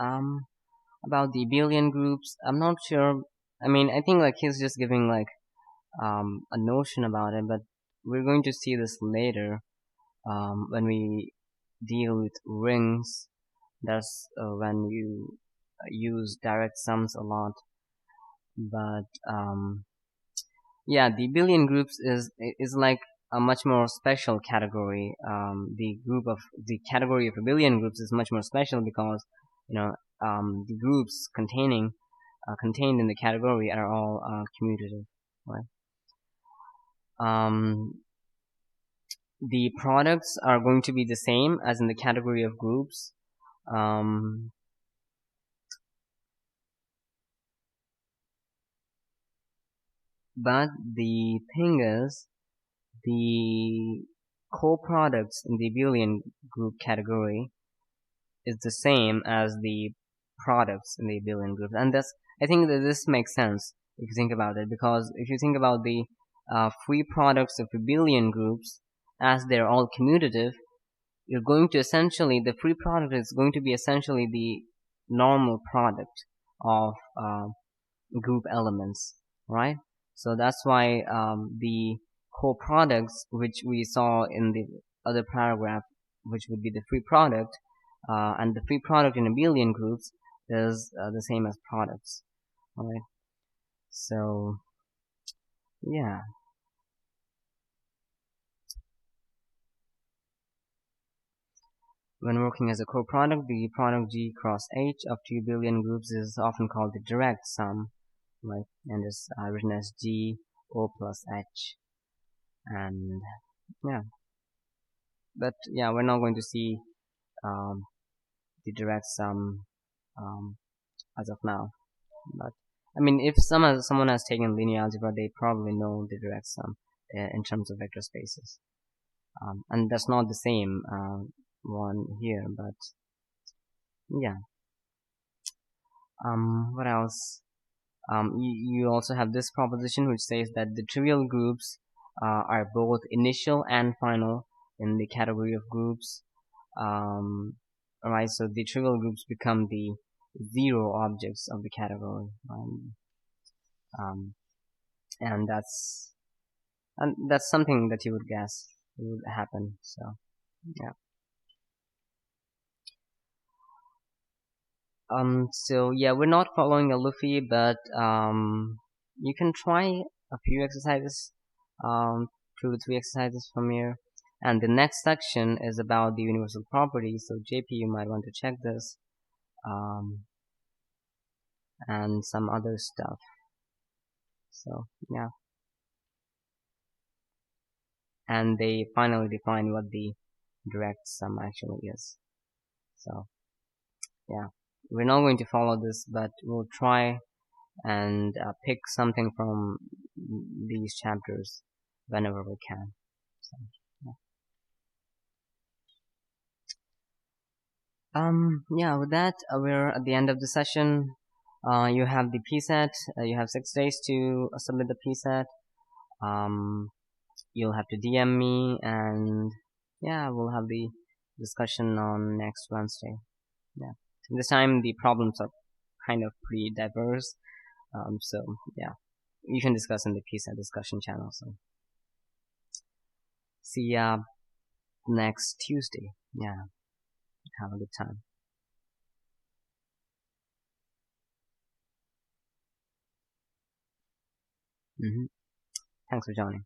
About the abelian groups, I'm not sure. I mean, I think like he's just giving like a notion about it, but we're going to see this later when we deal with rings. That's when you use direct sums a lot. But yeah, the abelian groups is like a much more special category. The category of abelian groups is much more special because the groups contained in the category are all commutative, right? The products are going to be the same as in the category of groups. But the thing is, the co-products in the abelian group category is the same as the products in the abelian group, and I think that this makes sense if you think about it, because if you think about the free products of abelian groups, as they're all commutative, you're going to essentially, the free product is going to be essentially the normal product of group elements, right? So that's why the co-products, which we saw in the other paragraph, which would be the free product, and the free product in abelian groups is the same as products, alright? So yeah, when working as a co-product, the product G cross H of two abelian groups is often called the direct sum, right? And is written as G O plus H. And yeah, but yeah, we're not going to see the direct sum as of now. But I mean, if someone has taken linear algebra, they probably know the direct sum in terms of vector spaces, and that's not the same one here. But yeah, what else? You also have this proposition which says that the trivial groups are both initial and final in the category of groups. Alright, so the trivial groups become the zero objects of the category, and that's something that you would guess would happen. So yeah. So yeah, we're not following a Luffy, but you can try a few exercises, 2 to 3 exercises from here. And the next section is about the universal properties. So JP, you might want to check this, and some other stuff. So yeah. And they finally define what the direct sum actually is. So yeah, we're not going to follow this, but we'll try and pick something from these chapters whenever we can. So, yeah, with that, we're at the end of the session. You have the PSET. You have 6 days to submit the PSET. You'll have to DM me, and yeah, we'll have the discussion on next Wednesday. Yeah, this time the problems are kind of pretty diverse. So yeah, you can discuss in the PSET discussion channel. So see ya next Tuesday. Yeah, have a good time. Thanks for joining.